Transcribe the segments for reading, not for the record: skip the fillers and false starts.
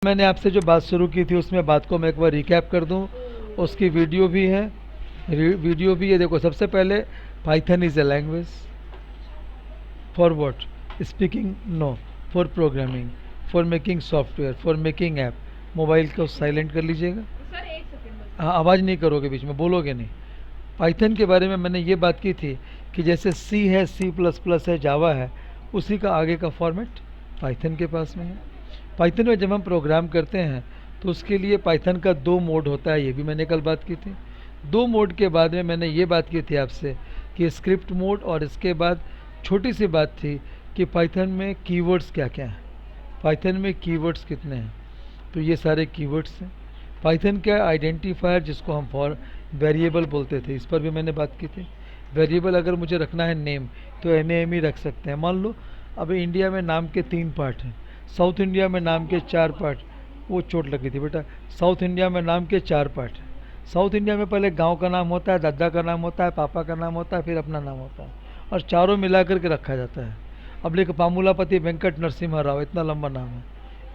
मैंने आपसे जो बात शुरू की थी उसमें बात को मैं एक बार रिकैप कर दूं। उसकी वीडियो भी है, वीडियो भी है। देखो, सबसे पहले Python is a language for what? Speaking? No. For programming, for making software, for making app. Mobile को साइलेंट कर लीजिएगा। सर एक सेकंड बस। हाँ, आवाज़ नहीं करोगे, बीच में बोलोगे नहीं। पाइथन के बारे में मैंने ये बात की थी कि जैसे सी है, सी प्लस प्लस है, जावा है, उसी का आगे का फॉर्मेट पाइथन के पास में है। पाइथन में जब हम प्रोग्राम करते हैं तो उसके लिए पाइथन का दो मोड होता है, ये भी मैंने कल बात की थी। दो मोड के बाद में मैंने ये बात की थी आपसे कि स्क्रिप्ट मोड, और इसके बाद छोटी सी बात थी कि पाइथन में कीवर्ड्स क्या क्या हैं, पाइथन में कीवर्ड्स कितने हैं। तो ये सारे कीवर्ड्स हैं। पाइथन का आइडेंटिफायर जिसको हम फॉर वेरिएबल बोलते थे, इस पर भी मैंने बात की थी। वेरिएबल अगर मुझे रखना है नेम, तो NAME ही रख सकते हैं। मान लो अब इंडिया में नाम के 3 पार्ट हैं, साउथ इंडिया में नाम के 4 पार्ट। वो चोट लगी थी बेटा। साउथ इंडिया में नाम के 4 पार्ट हैं। साउथ इंडिया में पहले गांव का नाम होता है, दादा का नाम होता है, पापा का नाम होता है, फिर अपना नाम होता है, और चारों मिला करके रखा जाता है। अब लेकर पामुलापति वेंकट नरसिम्हा राव, इतना लंबा नाम है।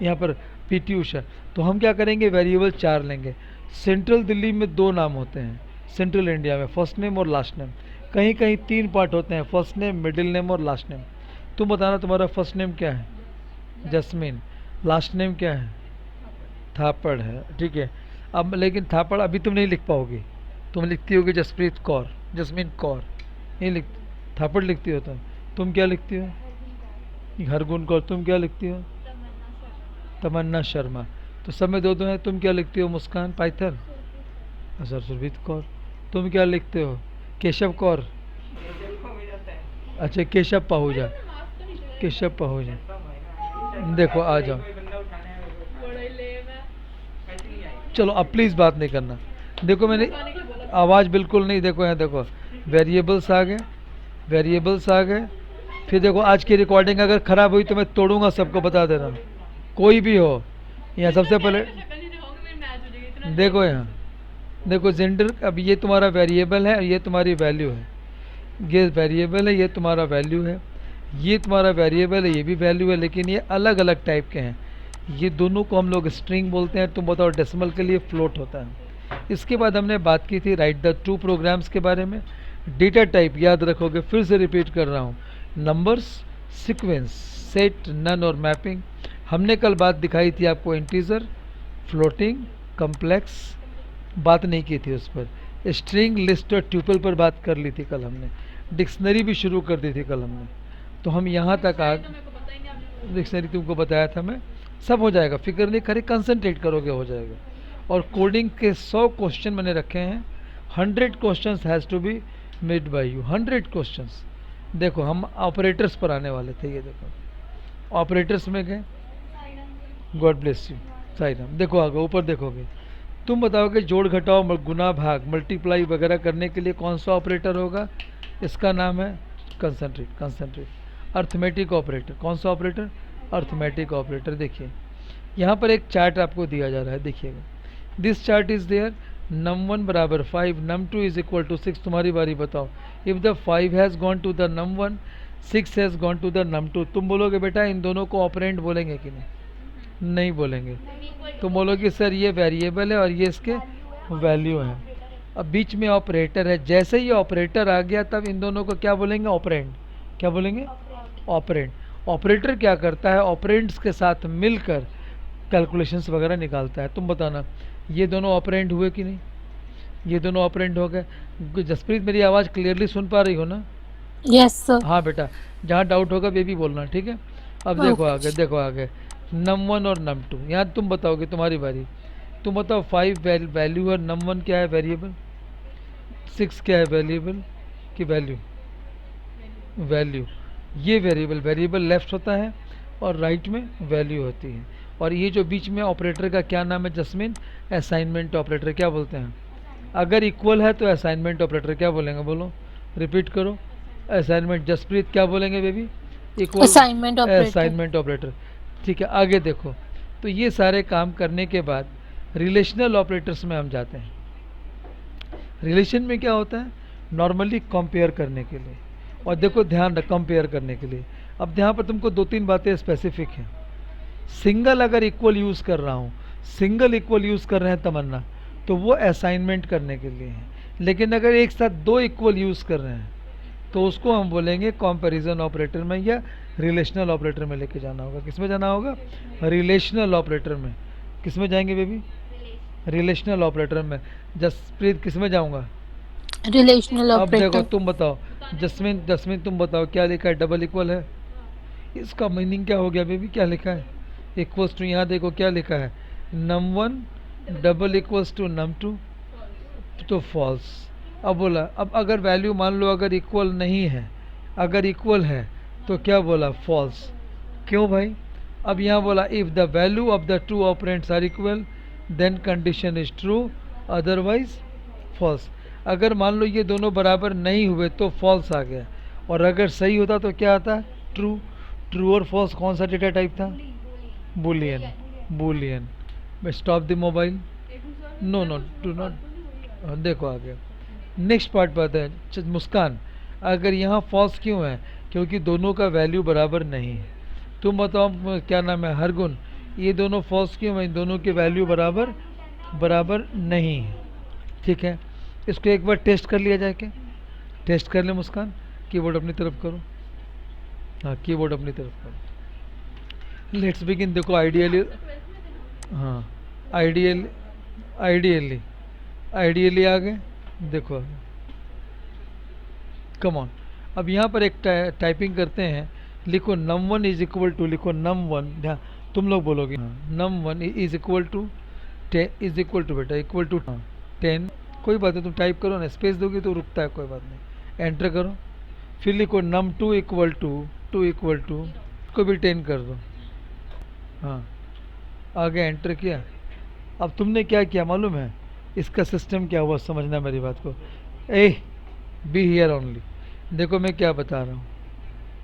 यहाँ पर PT उषा। तो हम क्या करेंगे, वेरिएबल 4 लेंगे। सेंट्रल दिल्ली में 2 नाम होते हैं, सेंट्रल इंडिया में फर्स्ट नेम और लास्ट नेम। कहीं कहीं 3 पार्ट होते हैं, फर्स्ट नेम, मिडिल नेम और लास्ट नेम। तुम बताना तुम्हारा फर्स्ट नेम क्या है? जस्मीन। लास्ट नेम क्या है? थापड़ है, ठीक है। अब लेकिन थापड़ अभी तुम नहीं लिख पाओगी, तुम लिखती होगी जसप्रीत कौर, जस्मीन कौर, नहीं लिख, थापड़ लिखती हो तुम क्या लिखती हो? हरगुन कौर। तुम क्या लिखती हो? तमन्ना शर्मा। तो सब में 2-2 हैं। तुम क्या लिखती हो? मुस्कान पाइथन। सर सुरभीत कौर। तुम क्या लिखते हो? केशव कौर। अच्छा, केशव पाहूजा, केशव पाहूजा। देखो आ जाओ, चलो अब प्लीज़ बात नहीं करना। देखो मैंने आवाज़ बिल्कुल नहीं, देखो यहाँ देखो, वेरिएबल्स आ गए, वेरिएबल्स आ गए। फिर देखो, आज की रिकॉर्डिंग अगर ख़राब हुई तो मैं तोड़ूंगा, सबको बता दे रहा हूँ, कोई भी हो। यहाँ सबसे पहले देखो, यहाँ देखो जेंडर, अब ये तुम्हारा वेरिएबल है और ये तुम्हारी वैल्यू है। ये वेरिएबल है, ये तुम्हारा वैल्यू है। ये तुम्हारा वेरिएबल है, ये भी वैल्यू है, लेकिन ये अलग अलग टाइप के हैं। ये दोनों को हम लोग स्ट्रिंग बोलते हैं। तुम बताओ, डेसिमल के लिए फ्लोट होता है। इसके बाद हमने बात की थी राइट द टू प्रोग्राम्स के बारे में। डेटा टाइप याद रखोगे, फिर से रिपीट कर रहा हूँ, नंबर्स, सीक्वेंस, सेट, नन और मैपिंग। हमने कल बात दिखाई थी आपको इंटीजर, फ्लोटिंग, कम्प्लेक्स, बात नहीं की थी उस पर। स्ट्रिंग, लिस्ट और ट्यूपल पर बात कर ली थी कल हमने। डिक्शनरी भी शुरू कर दी थी कल हमने। तो हम यहाँ तक आ, डिक्शनरी तुमको बताया था मैं, सब हो जाएगा, फिक्र नहीं करे, कंसंट्रेट करोगे हो जाएगा। और कोडिंग के 100 क्वेश्चन मैंने रखे हैं। 100 question has to be made by you, 100 question. देखो हम ऑपरेटर्स पर आने वाले थे, ये देखो ऑपरेटर्स में गए। God bless you, Sai Ram. देखो आगे ऊपर देखोगे, तुम बताओगे जोड़ घटाओ गुना भाग मल्टीप्लाई वगैरह करने के लिए कौन सा ऑपरेटर होगा? इसका नाम है कंसंट्रेट, कंसंट्रेट। अर्थमेटिक ऑपरेटर, कौन सा ऑपरेटर? Arithmetic operator. देखिए यहाँ पर एक चार्ट आपको दिया जा रहा है, देखिएगा। This chart is there, num1 बराबर 5, num2 इज इक्वल टू 6। तुम्हारी बारी, बताओ। If the 5 has gone to the num1, 6 has gone to the num2। तुम बोलोगे बेटा इन दोनों को ऑपरेंड बोलेंगे कि नहीं? नहीं बोलेंगे। तुम बोलोगे सर ये वेरिएबल है और ये इसके वैल्यू है। अब बीच में ऑपरेटर है, जैसे ही ऑपरेटर आ गया तब इन दोनों को क्या बोलेंगे? ऑपरेंड। क्या बोलेंगे? ऑपरेंड। ऑपरेटर क्या करता है? ऑपरेंड्स के साथ मिलकर कैलकुलेशंस वगैरह निकालता है। तुम बताना, ये दोनों ऑपरेंड हुए कि नहीं? ये दोनों ऑपरेंड हो गए। जसप्रीत मेरी आवाज़ क्लियरली सुन पा रही हो ना? Yes sir. हाँ बेटा, जहाँ डाउट होगा बेबी बोलना, ठीक है। अब देखो आगे, देखो आगे, num1 और num2। यहाँ तुम बताओगे, तुम्हारी बारी। तुम बताओ 5 वैल्यू है, num1 क्या है? वेरिएबल। 6 क्या है? वेरिएबल की वैल्यू, वैल्यू। ये वेरिएबल, वेरिएबल लेफ्ट होता है और राइट में वैल्यू होती है। और ये जो बीच में ऑपरेटर का क्या नाम है जस्मिन? Assignment operator. क्या बोलते हैं? अगर इक्वल है तो असाइनमेंट ऑपरेटर। क्या बोलेंगे? बोलो, रिपीट करो। असाइनमेंट। जसप्रीत क्या बोलेंगे baby? Equal, assignment operator. Assignment operator, ठीक है। आगे देखो, तो ये सारे काम करने के बाद रिलेशनल ऑपरेटर्स में हम जाते हैं। रिलेशन में क्या होता है? नॉर्मली कंपेयर करने के लिए। और देखो ध्यान रख, कंपेयर करने के लिए। अब यहाँ पर तुमको 2-3 बातें स्पेसिफिक हैं। सिंगल अगर इक्वल यूज़ कर रहा हूँ, सिंगल इक्वल यूज़ कर रहे हैं तमन्ना, तो वो असाइनमेंट करने के लिए है। लेकिन अगर एक साथ दो इक्वल यूज़ कर रहे हैं तो उसको हम बोलेंगे कंपैरिजन ऑपरेटर में या रिलेशनल ऑपरेटर में लेके जाना होगा। किस में जाना होगा? रिलेशनल ऑपरेटर में। किस में जाएंगे बेबी? रिलेशनल ऑपरेटर में। जसप्रीत किस में जाऊंगा? Relational अब देखो operator. तुम बताओ, जस्मिन जस्मिन तुम बताओ क्या लिखा है? डबल इक्वल है। इसका मीनिंग क्या हो गया बेबी? क्या लिखा है? इक्वल्स टू, यहाँ देखो क्या लिखा है, num one double equals to num two, तो फॉल्स। अब बोला, अब अगर वैल्यू मान लो अगर इक्वल नहीं है, अगर इक्वल है तो क्या बोला? फॉल्स। क्यों भाई? अब यहाँ बोला if the value of the two operands are equal then condition is true, otherwise false. अगर मान लो ये दोनों बराबर नहीं हुए तो फॉल्स आ गया, और अगर सही होता तो क्या आता? ट्रू। ट्रू और फॉल्स कौन सा डेटा टाइप था? Boolean. Boolean. Stop the mobile. No no, do not. देखो आगे नेक्स्ट पार्ट बात है। मुस्कान, अगर यहाँ फॉल्स क्यों है? क्योंकि दोनों का वैल्यू बराबर नहीं है। तुम बताओ क्या नाम है? हरगुन, ये दोनों फॉल्स क्यों है? इन दोनों की वैल्यू बराबर बराबर नहीं है। ठीक है, इसको एक बार टेस्ट कर लिया जाए। क्या टेस्ट कर ले मुस्कान? कीबोर्ड अपनी तरफ करो। हाँ, कीबोर्ड अपनी तरफ करो। Let's begin. देखो आइडियली, हाँ आइडियली आइडियली आ गए। देखो कम ऑन। अब यहाँ पर एक टाइपिंग करते हैं। लिखो num one is equal to, लिखो नम वन, ध्यान तुम लोग बोलोगे, हाँ num one is equal to is equal to बेटा इक्वल टू 10। कोई बात नहीं, तुम टाइप करो ना, स्पेस दोगे तो रुकता है, कोई बात नहीं। एंटर करो, फिर लिखो नम टू इक्वल टू को भी 10 कर दो। हाँ, आगे एंटर किया। अब तुमने क्या किया मालूम है? इसका सिस्टम क्या हुआ, समझना मेरी बात को। A be here only. देखो मैं क्या बता रहा हूँ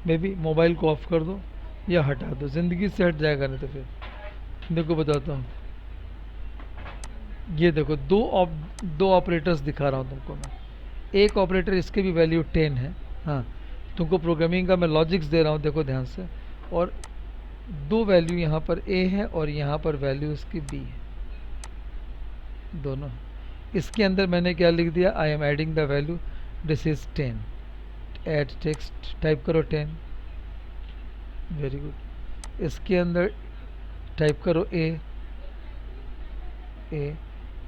बेबी, मोबाइल को ऑफ कर दो या हटा दो, ज़िंदगी से हट जाएगा नहीं तो फिर। देखो बताता हूँ, ये देखो दो ऑपरेटर्स दिखा रहा हूँ तुमको मैं। एक ऑपरेटर, इसके भी वैल्यू 10 है। हाँ, तुमको प्रोग्रामिंग का मैं लॉजिक्स दे रहा हूँ, देखो ध्यान से। और दो वैल्यू यहाँ पर ए है और यहाँ पर वैल्यू इसकी बी है, दोनों। इसके अंदर मैंने क्या लिख दिया? I am adding the value, this is 10। Add text, type करो 10। Very good. इसके अंदर टाइप करो ए,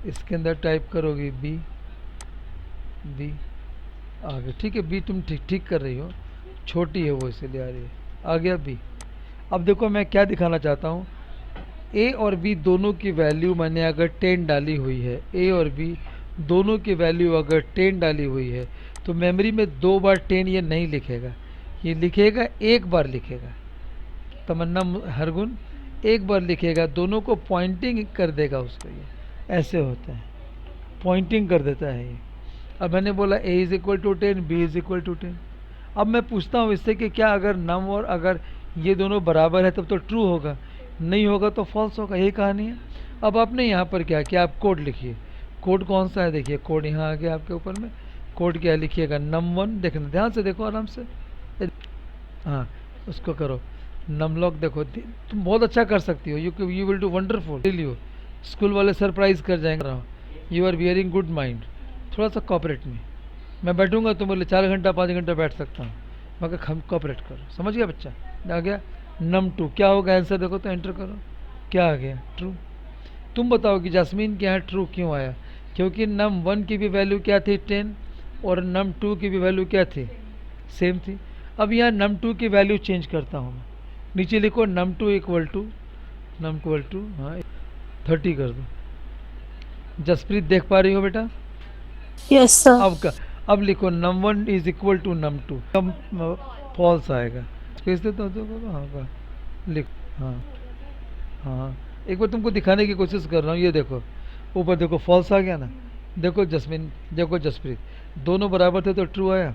इसके अंदर टाइप करोगे बी, आगे। ठीक है, बी तुम ठीक कर रही हो, छोटी है वो इसलिए आ रही है। आ गया बी। अब देखो मैं क्या दिखाना चाहता हूँ, ए और बी दोनों की वैल्यू मैंने अगर 10 डाली हुई है, ए और बी दोनों की वैल्यू अगर 10 डाली हुई है, तो मेमोरी में 2 बार 10 ये नहीं लिखेगा, ये लिखेगा एक बार लिखेगा। तमन्ना हरगुन एक बार लिखेगा, दोनों को पॉइंटिंग कर देगा उसको। ये ऐसे होता है, पॉइंटिंग कर देता है ये। अब मैंने बोला A is equal to 10, B is equal to 10। अब मैं पूछता हूँ इससे कि क्या अगर नम और अगर ये दोनों बराबर है तब तो ट्रू होगा, नहीं होगा तो फॉल्स होगा, यही कहानी है। अब आपने यहाँ पर क्या किया? आप कोड लिखिए। कोड कौन सा है? देखिए कोड यहाँ आ गया आपके ऊपर में। कोड क्या लिखिएगा? नम वन, देखना ध्यान से, देखो आराम से। हाँ, उसको करो नम लॉक। देखो तुम बहुत अच्छा कर सकती हो, you will do wonderful. You school वाले सरप्राइज कर जाएंगे। You are wearing good mind. थोड़ा सा कॉपरेट में, मैं बैठूंगा तुम बोले 4 घंटा 5 घंटा बैठ सकता हूँ, मगर हम कॉपरेट करो। समझ गया बच्चा? आ गया नम टू। क्या होगा आंसर? देखो तो एंटर करो, क्या आ गया? ट्रू। तुम बताओ कि जास्मीन के यहाँ ट्रू क्यों आया? क्योंकि नम वन की भी वैल्यू क्या थी? 10, और नम टू की भी वैल्यू क्या थी? सेम थी। अब यहाँ नम टू की वैल्यू चेंज करता हूँ मैं। नीचे लिखो नम टू इक्वल टू हाँ 30 कर दो। जसप्रीत देख पा रही हो बेटा? Yes, sir. अब लिखो num one is equal to num two, कम फॉल्स आएगा। स्पेस दे दो, हाँ लिख, हाँ हाँ, एक बार तुमको दिखाने की कोशिश कर रहा हूँ। ये देखो ऊपर देखो फॉल्स आ गया ना। देखो जस्मिन, देखो जसप्रीत, दोनों बराबर थे तो ट्रू आया,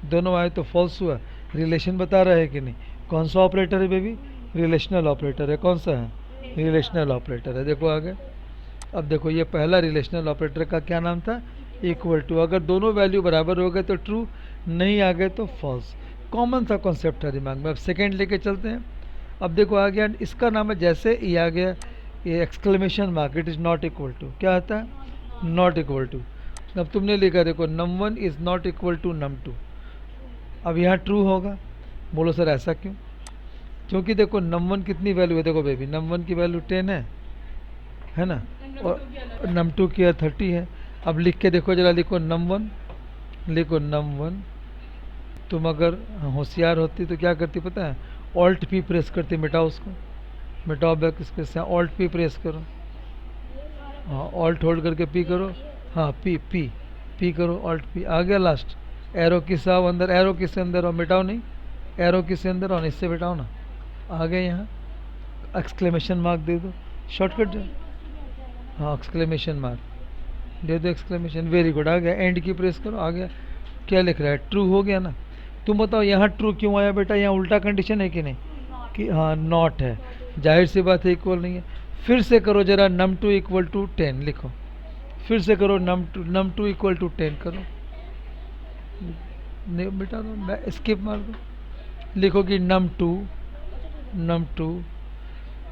दोनों आए तो फॉल्स हुआ। रिलेशन बता रहा है कि नहीं? कौन सा ऑपरेटर है बेबी? रिलेशनल ऑपरेटर है। कौन सा है? रिलेशनल ऑपरेटर है। देखो आगे। अब देखो ये पहला रिलेशनल ऑपरेटर का क्या नाम था? Equal to. अगर दोनों वैल्यू बराबर हो गए तो ट्रू, नहीं आ गए तो फॉल्स। कॉमन सा कॉन्सेप्ट है दिमाग में। अब सेकेंड लेके चलते हैं। अब देखो आ गया, इसका नाम है, जैसे ये आ गया ये exclamation mark, it is not equal to, क्या आता है, नॉट इक्वल टू। अब तुमने लिखा देखो num1 is not equal to num2। अब यहाँ ट्रू होगा, बोलो सर ऐसा क्यों? क्योंकि देखो num1 कितनी वैल्यू है, देखो बेबी num1 की वैल्यू 10 है ना, और num2 की 30 है। अब लिख के देखो जरा, लिखो num1, लिखो num1। तुम अगर होशियार होती तो क्या करती पता है, ऑल्ट पी प्रेस करती, मिटाओ उसको, मिटाओ बैक स्पेस से, ऑल्ट पी प्रेस करो, हाँ ऑल्ट होल्ड करके पी करो, हाँ पी पी पी करो, ऑल्ट पी, आ गया लास्ट, एरो किस आओ अंदर, एरो किसके अंदर और मिटाओ नहीं, एरो किसके अंदर और इससे मिटाओ ना, आ गए यहाँ, एक्सक्लेमेशन मार्क दे दो, शॉर्टकट जो, हाँ एक्सक्लेमेशन मार्क दे दो, एक्सक्लेमेशन, वेरी गुड, आ गया, एंड की प्रेस करो, आ गया, क्या लिख रहा है, ट्रू हो गया ना। तुम बताओ यहाँ ट्रू क्यों आया बेटा, यहाँ उल्टा कंडीशन है कि नहीं, कि हाँ नॉट है, जाहिर सी बात है इक्वल नहीं है। फिर से करो जरा, num2 इक्वल टू 10 लिखो, फिर से करो, num2 इक्वल टू 10 करो, नहीं बेटा दो, स्किप मार दो, लिखो कि num2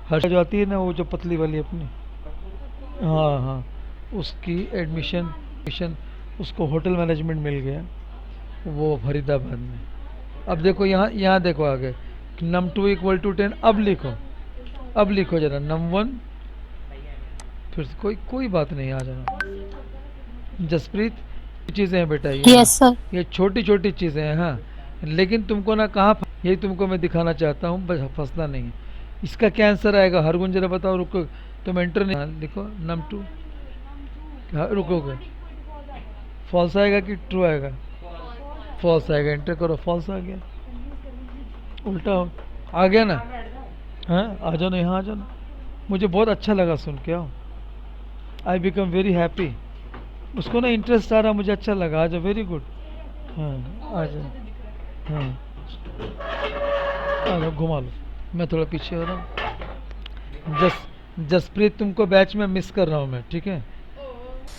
हर्ष जो आती है ना, वो जो पतली वाली अपनी, हाँ हाँ, उसकी एडमिशन उसको होटल मैनेजमेंट मिल गया, वो फरीदाबाद में। अब देखो यहाँ देखो आगे, num2 इक्वल टू 10, अब लिखो जरा num1, फिर से कोई बात नहीं, आ जाना जसप्रीत, चीज़ें हैं बेटा ये, यस सर। ये छोटी छोटी चीज़ें हैं, हाँ, लेकिन तुमको ना कहाँ, यही तुमको मैं दिखाना चाहता हूँ, बस फंसना नहीं है। इसका क्या आंसर आएगा, हरगुन जरा बताओ, रुको तुम एंटर नहीं, हाँ, लिखो num2, हाँ रुकोगे, फॉल्स आएगा कि ट्रू आएगा, फॉल्स आएगा, एंटर करो, फॉल्स आ गया, उल्टा आ गया ना, हाँ आ जाओ ना, यहाँ आ जाओ ना, मुझे बहुत अच्छा लगा सुन के, आओ, आई बिकम वेरी हैप्पी, उसको ना इंटरेस्ट आ रहा, मुझे अच्छा लगा, आ जाओ, वेरी गुड, हाँ आ जाओ, हाँ आ जाओ, घुमा लो, मैं थोड़ा पीछे हो रहा हूँ, जसप्रीत तुमको बैच में मिस कर रहा हूँ मैं, ठीक है,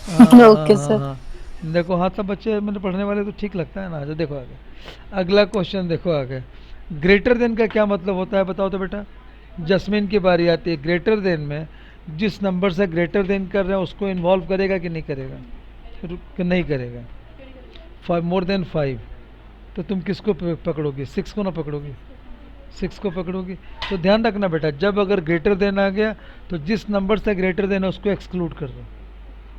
ओके सर। हाँ देखो, हाँ सब बच्चे मैंने पढ़ने वाले तो ठीक लगता है ना, आ देखो आगे, अगला क्वेश्चन देखो आगे, ग्रेटर देन का क्या मतलब होता है बताओ तो बेटा, जस्मिन की बारी आती है, ग्रेटर देन में जिस नंबर से ग्रेटर देन कर रहे हैं उसको इन्वॉल्व करेगा कि नहीं करेगा, कि नहीं करेगा, मोर देन 5, तो तुम किसको पकड़ोगी, 6 को ना पकड़ोगी, 6 को पकड़ोगी। तो ध्यान रखना बेटा, जब अगर ग्रेटर देन आ गया तो जिस नंबर से ग्रेटर देन है उसको एक्सक्लूड कर दो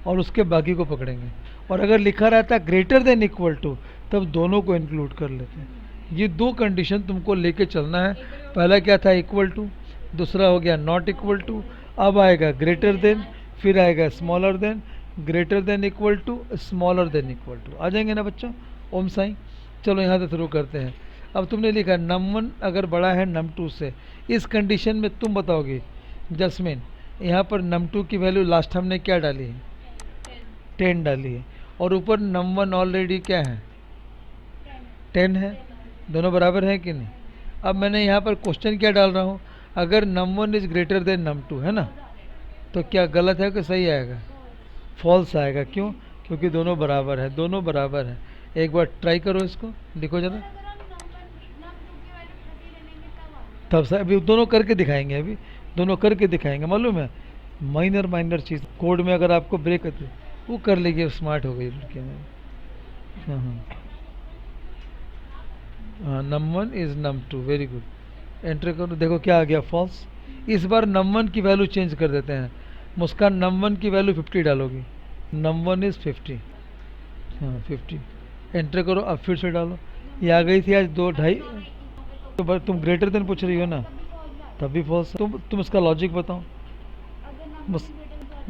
और उसके बाकी को पकड़ेंगे, और अगर लिखा रहता है ग्रेटर देन इक्वल टू, तब दोनों को इंक्लूड कर लेते हैं। ये दो कंडीशन तुमको लेके चलना है, पहला क्या था, इक्वल टू, दूसरा हो गया नॉट इक्वल टू, अब आएगा ग्रेटर देन, फिर आएगा smaller than, greater than equal to, smaller than equal to, आ जाएंगे ना बच्चों, ओम साई। चलो यहाँ से शुरू करते हैं। अब तुमने लिखा num1 अगर बड़ा है num2 से, इस कंडीशन में तुम बताओगे जस्मिन, यहाँ पर num2 की वैल्यू लास्ट हमने क्या डाली है, 10 डाली है, और ऊपर num1 ऑलरेडी क्या है, 10 है, दोनों बराबर है कि नहीं। अब मैंने यहाँ पर क्वेश्चन क्या डाल रहा हूँ, अगर num1 is greater than num2 है ना, तो क्या गलत है कि सही आएगा, फॉल्स आएगा, क्यों, क्योंकि दोनों बराबर है, दोनों बराबर है। एक बार ट्राई करो इसको, लिखो जरा, तब से अभी दोनों करके दिखाएंगे, अभी दोनों करके दिखाएंगे, मालूम है, माइनर चीज़ कोड में अगर आपको ब्रेक होती वो कर लीजिए, स्मार्ट हो गई लड़कियाँ में। हाँ हाँ, num1 is num2, very good, enter करो, देखो क्या आ गया, फॉल्स। इस बार num1 की वैल्यू चेंज कर देते हैं, मुस्कान num1 की वैल्यू 50 डालोगी, num1 इज़ 50, हाँ 50, एंटर करो, अब फिर से डालो, ये आ गई थी आज 2-2.5, तो तुम ग्रेटर देन पूछ रही हो ना, तब भी फॉल्स। तुम इसका लॉजिक बताओ,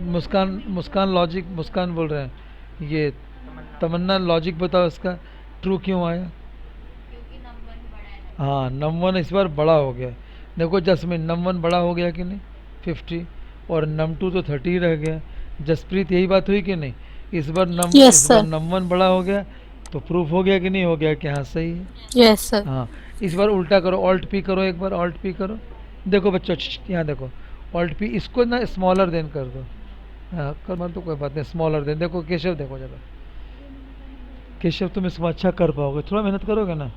मुस्कान लॉजिक, मुस्कान बोल रहे हैं, ये तमन्ना लॉजिक बताओ इसका, ट्रू क्यों आया, हाँ num1 इस बार बड़ा हो गया, देखो जसमीन num1 बड़ा हो गया कि नहीं, 50, और num2 तो 30 रह गया, जसप्रीत यही बात हुई कि नहीं, इस बार यस सर। num1 बड़ा हो गया, तो प्रूफ हो गया कि नहीं हो गया कि हाँ सही है, यस सर। हाँ। इस बार उल्टा करो, ऑल्ट पी करो, एक बार ऑल्ट पी करो, देखो बच्चों यहाँ देखो, ऑल्ट पी, इसको ना स्मॉलर देन कर दो, हाँ कर मत तो कोई बात नहीं, स्मॉलर देन, देखो केशव, देखो जरा केशव, तुम इसमें अच्छा कर पाओगे, थोड़ा मेहनत करोगे ना,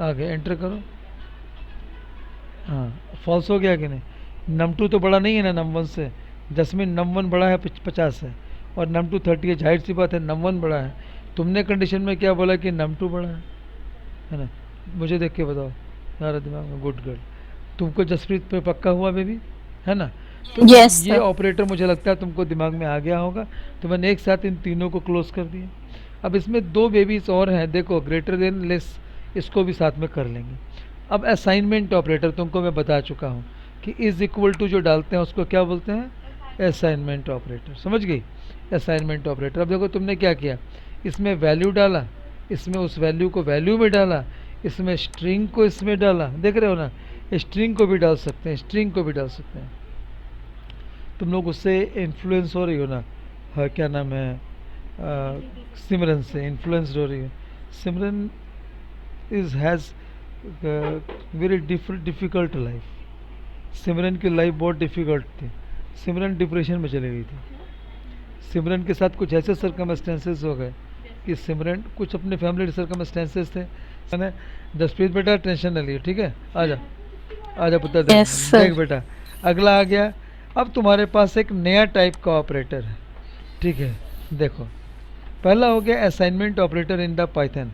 आगे एंटर करो, हाँ, फॉल्स हो गया कि नहीं? नम टू तो बड़ा नहीं है ना नम वन से, जस्मिन नम वन बड़ा है 50 है और नम टू 30 है, जाहिर सी बात है नम वन बड़ा है। तुमने कंडीशन में क्या बोला कि नम टू बड़ा है ना? मुझे देख के बताओ, तुम्हारा दिमाग में, गुड गर्ल। तुमको जसप्रीत पे पक्का हुआ बेबी, है ना? तो यस ये सर। ऑपरेटर मुझे लगता है तुमको दिमाग में आ गया होगा, तो मैंने एक साथ इन तीनों को क्लोज कर दिया। अब इसमें दो बेबीज और हैं, देखो ग्रेटर देन लेस, इसको भी साथ में कर लेंगे। अब असाइनमेंट ऑपरेटर तुमको मैं बता चुका हूँ कि इज इक्वल टू जो डालते हैं उसको क्या बोलते हैं? असाइनमेंट ऑपरेटर, समझ गई? Assignment operator. अब देखो तुमने क्या किया, इसमें वैल्यू डाला, इसमें उस वैल्यू को वैल्यू में डाला, इसमें स्ट्रिंग को इसमें डाला, देख रहे हो ना? स्ट्रिंग को भी डाल सकते हैं, स्ट्रिंग को भी डाल सकते हैं। तुम लोग उससे इन्फ्लुएंस हो रही हो ना? हाँ, क्या नाम है, सिमरन से इन्फ्लुएंस्ड हो रही है। Simran is has very difficult life. Simran की लाइफ बहुत डिफ़िकल्ट थी, सिमरन डिप्रेशन में चली गई थी। सिमरन के साथ कुछ ऐसे सर्कमस्टेंसेस हो गए कि सिमरन, कुछ अपने फैमिली सर्कमस्टेंसेस थे। मैंने, जसप्रीत बेटा टेंशन न लिए, ठीक है? आजा, आजा पुत्र, देख यस सर। देख बेटा, अगला आ गया। अब तुम्हारे पास एक नया टाइप का ऑपरेटर है, ठीक है? देखो, पहला हो गया assignment operator in the Python.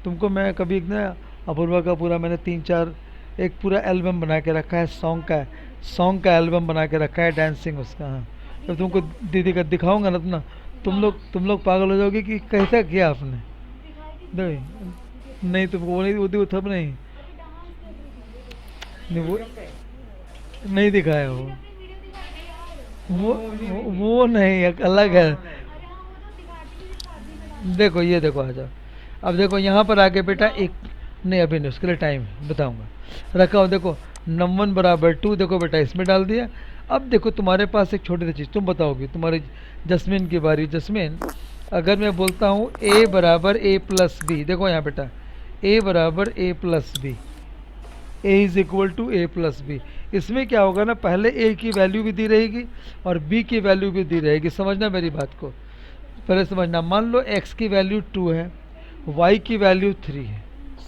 तुमको मैं कभी ना, अपूर्वा का पूरा मैंने 3-4 एक पूरा एल्बम बना के रखा है, सॉन्ग का एल्बम बना के रखा है, डांसिंग उसका। हाँ, जब तुमको दीदी का दिखाऊंगा ना, तुम लोग पागल हो जाओगे कि कैसा किया आपने। नहीं, तुमको वो नहीं, वो थब नहीं, नहीं वो नहीं दिखाया वो नहीं, एक अलग है। देखो ये देखो, आ जाओ। अब देखो यहाँ पर आके बेटा एक, नहीं अभी नहीं, उसके लिए टाइम है, बताऊंगा। रखा हो, देखो नम वन बराबर 2, देखो बेटा इसमें डाल दिया। अब देखो तुम्हारे पास एक छोटी सी चीज़, तुम बताओगे, तुम्हारी जस्मीन की बारी। जस्मीन, अगर मैं बोलता हूँ a बराबर a प्लस बी, देखो यहाँ बेटा a बराबर a plus B, a is equal to a plus B, इसमें क्या होगा ना, पहले a की वैल्यू भी दी रहेगी और b की वैल्यू भी दी रहेगी। समझना मेरी बात को, पहले समझना। मान लो x की वैल्यू 2 है, y की वैल्यू 3 है।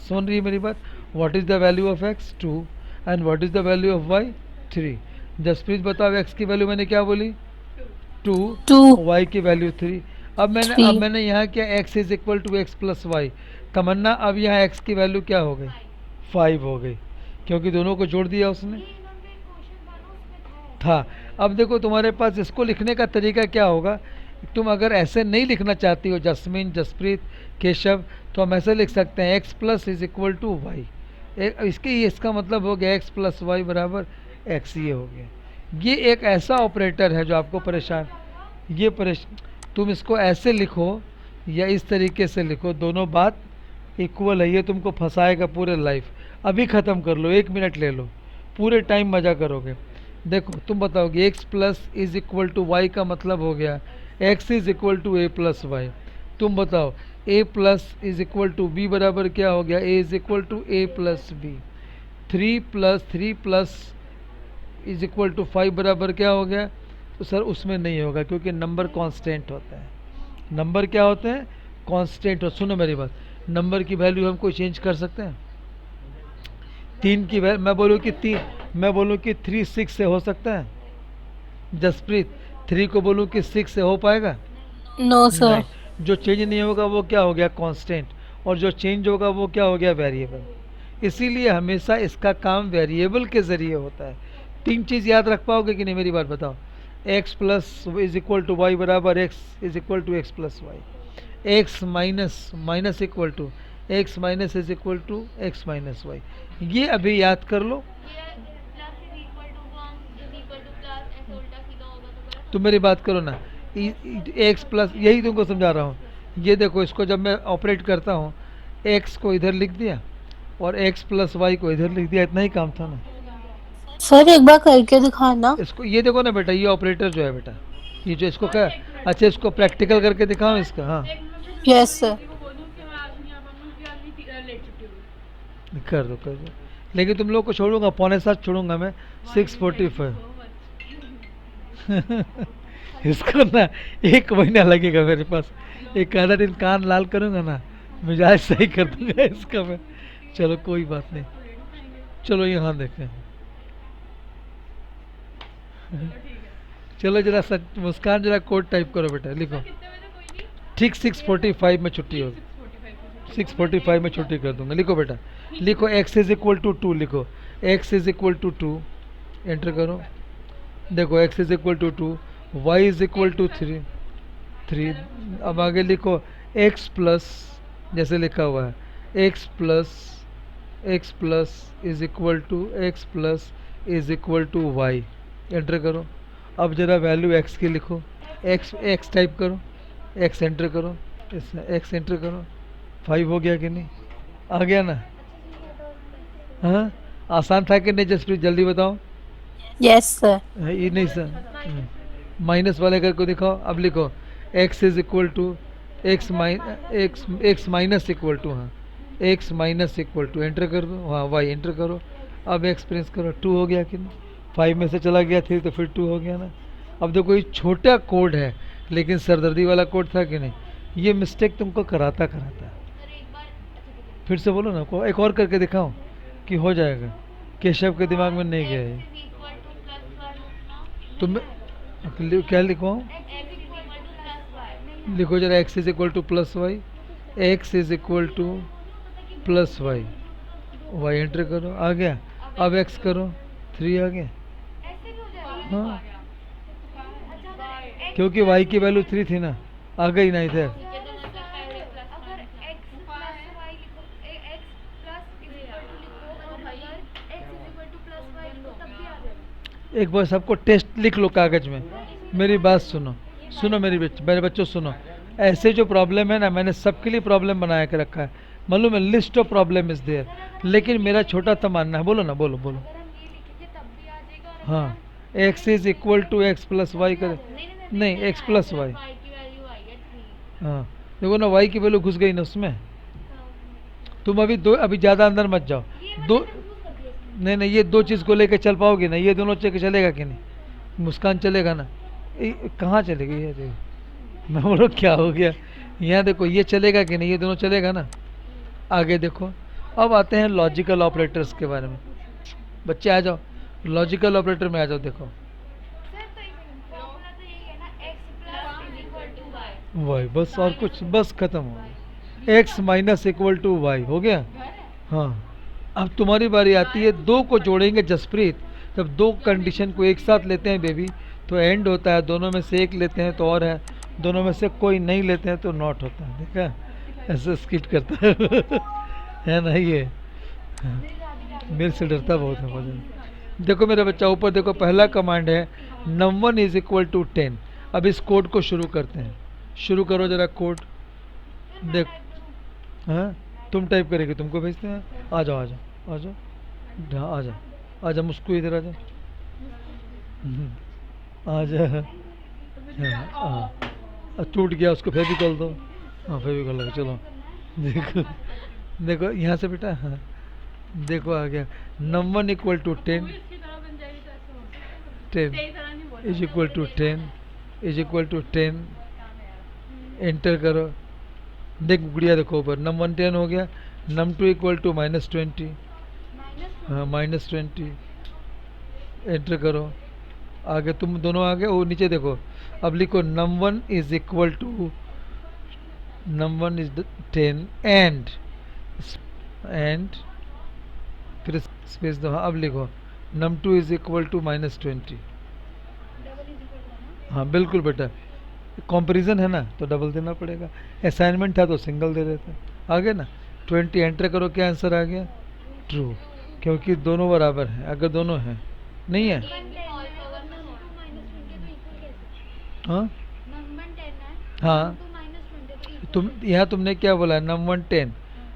सुन रही है मेरी बात? What is the value of x? 2, and what is the value of y? 3। Jaspreet बताओ, x की वैल्यू मैंने क्या बोली? 2, 2, y की वैल्यू 3। अब 3। मैंने यहाँ क्या, x is equal to x plus y. Tamanna, अब यहाँ x की वैल्यू क्या हो गई? 5 हो गई, क्योंकि दोनों को जोड़ दिया उसने, था। अब देखो तुम्हारे पास इसको लिखने का तरीका क्या होगा। तुम अगर ऐसे नहीं लिखना चाहती हो जस्मीन, जसप्रीत, केशव, तो हम ऐसे लिख सकते हैं x plus is equal to Y. इसका मतलब हो गया x प्लस वाई बराबर x, ये हो गया। ये एक ऐसा ऑपरेटर है जो आपको परेशान, तुम इसको ऐसे लिखो या इस तरीके से लिखो, दोनों बात इक्वल है। ये तुमको फंसाएगा पूरे लाइफ। अभी ख़त्म कर लो, 1 मिनट ले लो, पूरे टाइम मज़ा करोगे। देखो तुम बताओगे x plus is equal to Y का मतलब हो गया x is equal to a plus Y. तुम बताओ a plus is equal to b बराबर क्या हो गया? a is equal to a plus B. 3 plus is equal to 5 बराबर क्या हो गया? तो सर उसमें नहीं होगा, क्योंकि नंबर कांस्टेंट होता है। नंबर क्या होते हैं? कांस्टेंट हो। सुनो मेरी बात, नंबर की वैल्यू हम कोई चेंज कर सकते हैं? 3 की वैल्यू मैं बोलूँ कि 3 6 से हो सकता है? जसप्रीत, 3 को बोलूँ कि 6 से हो पाएगा? No sir. नहीं। जो चेंज नहीं होगा वो क्या हो गया? कांस्टेंट। और जो चेंज होगा वो क्या हो गया? वेरिएबल। इसीलिए हमेशा इसका काम वेरिएबल के ज़रिए होता है। 3 चीज़ याद रख पाओगे कि नहीं, मेरी बात बताओ। x plus is equal to Y बराबर x is equal to x plus Y. X minus equal to X minus is equal to X minus Y. ये अभी याद कर लो। तुम मेरी बात करो ना, एक्स प्लस, यही तुमको समझा रहा हूँ। ये देखो, इसको जब मैं ऑपरेट करता हूँ, एक्स को इधर लिख दिया और एक्स प्लस वाई को इधर लिख दिया, इतना ही काम था ना। सर एक बार करके दिखाना। इसको ये देखो ना बेटा, ये ऑपरेटर जो है बेटा, ये जो इसको क्या, अच्छा इसको प्रैक्टिकल करके दिखाओ इसका। हाँ यस सर। कर दो, लेकिन तुम लोग को छोड़ूंगा 6:45 छोड़ूंगा मैं, 6:45। इसको ना 1 महीना लगेगा मेरे पास, एक आधा दिन कान लाल करूंगा ना, मिजाज सही कर दूंगा इसका मैं। चलो कोई बात नहीं, चलो यहाँ देखें। चलो जरा सच मुस्कान जरा कोड टाइप करो बेटा, लिखो। ठीक 6:45 में छुट्टी होगी, 6:45 में छुट्टी कर दूंगा। लिखो बेटा, लिखो x इज इक्वल टू 2, लिखो x is equal to 2, enter करो। देखो x is equal to 2, y is equal to 3। अब आगे लिखो x प्लस, जैसे लिखा हुआ है x plus is equal to x plus is equal to y, enter करो। अब जरा वैल्यू x की लिखो, x टाइप करो, x एंटर करो, x एंटर करो। 5 हो गया कि नहीं? आ गया ना? हाँ, आसान था कि नहीं जसप्रीत, जल्दी बताओ। Yes sir. ये नहीं सर, माइनस वाले घर को दिखाओ। अब लिखो x is equal to X minus equal to, हाँ x minus equal to, enter कर दो। हाँ y एंटर करो। अब x प्रेस करो। 2 हो गया कि नहीं? 5 में से चला गया 3 तो फिर 2 हो गया ना। अब देखो ये छोटा कोड है लेकिन सरदर्दी वाला कोड था कि नहीं? ये मिस्टेक तुमको कराता। फिर से बोलो ना, को एक और करके दिखाओ कि हो जाएगा। केशव के दिमाग में नहीं गया है। तुम क्या लिखो? लिखो जरा x is equal to plus Y, x is equal to plus Y, y enter करो। आ गया? अब x करो, 3 आ गया। हाँ, क्योंकि y की वैल्यू 3 थी ना, आ गई ना इधर। एक बार सबको टेस्ट लिख लो कागज में। मेरी बात सुनो, मेरे बच्चों सुनो। ऐसे जो प्रॉब्लम है ना, मैंने सबके लिए प्रॉब्लम बना के रखा है, मालूम है, list of problem is there. लेकिन मेरा छोटा सा मानना है, बोलो ना, बोलो। हाँ, x is equal to x plus Y कर, नहीं x प्लस वाई। हाँ देखो ना, y की वैल्यू घुस गई ना उसमें। तुम अभी ज़्यादा अंदर मत जाओ। दो नहीं, ये 2 चीज़ को लेकर चल पाओगे ना? ये दोनों चेक चलेगा कि नहीं? मुस्कान चलेगा ना? कहाँ चलेगी ये? देखो मैं बोलो क्या हो गया। यहाँ देखो ये चलेगा कि नहीं? ये दोनों चलेगा ना? आगे देखो। अब आते हैं लॉजिकल ऑपरेटर्स के बारे में। बच्चे आ जाओ, लॉजिकल ऑपरेटर में आ जाओ। देखो वाई, बस और कुछ, बस खत्म हो गया। X minus equal to Y हो गया। हाँ, अब तुम्हारी बारी आती है। 2 को जोड़ेंगे जसप्रीत, जब 2 कंडीशन को एक साथ लेते हैं बेबी तो एंड होता है। दोनों में से एक लेते हैं तो और है, दोनों में से कोई नहीं लेते हैं तो नॉट होता है। देखा ऐसे स्किट करता है ना ये? हाँ, मेरे से डरता बहुत है मुझे। देखो मेरा बच्चा, ऊपर देखो, पहला कमांड है num1 इज इक्वल टू 10। अब इस कोड को शुरू करते हैं। शुरू करो जरा कोड। देख, हाँ तुम टाइप करेगी, तुमको भेजते हैं। आ जाओ आ जाओ मुस्कू, इधर आ जाओ। आ जा। हाँ, टूट गया, उसको फेविकॉल दो। हाँ फेविकॉल लगा, चलो। देखो यहाँ से बेटा। हाँ देखो आ गया num1 equal to 10 is equal to 10 enter करो। देख गुड़िया, देखो ऊपर num1 10 हो गया। num2 इक्वल टू -20, हाँ -20 एंटर करो। आगे तुम दोनों आगे, वो नीचे देखो। अब लिखो num1 is equal to, num1 is 10 and फिर स्पेस दो। हाँ अब लिखो num2 इज इक्वल टू -20। हाँ बिल्कुल बेटा, कंपैरिजन है ना तो डबल देना पड़ेगा। असाइनमेंट था तो सिंगल दे देते। आ गया ना? 20 एंटर करो, क्या आंसर आ गया? ट्रू, क्योंकि दोनों बराबर हैं। अगर दोनों हैं, नहीं है? हाँ हाँ, तुमने क्या बोला? num1 10,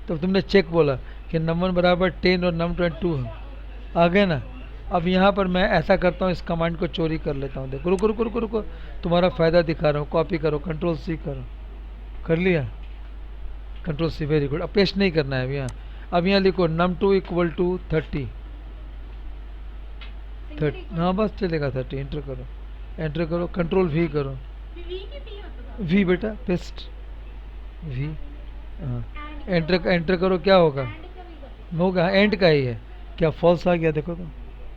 तो तुमने चेक बोला कि num1 बराबर 10 और num2 2 है। आ गए ना? अब यहाँ पर मैं ऐसा करता हूँ, इस कमांड को चोरी कर लेता हूँ। देखो रुको, तुम्हारा फ़ायदा दिखा रहा हूँ। कॉपी करो, Ctrl+C करो। कर लिया? Ctrl+C, very good. अब पेस्ट नहीं करना है यहाँ। अब यहाँ लिखो num2 इक्वल टू 30। हाँ बस चलेगा 30। एंटर करो, Ctrl+V करो। V बेटा, पेस्ट V। हाँ एंटर करो, क्या होगा? एंड का ही है क्या? फॉल्स आ गया, देखो तो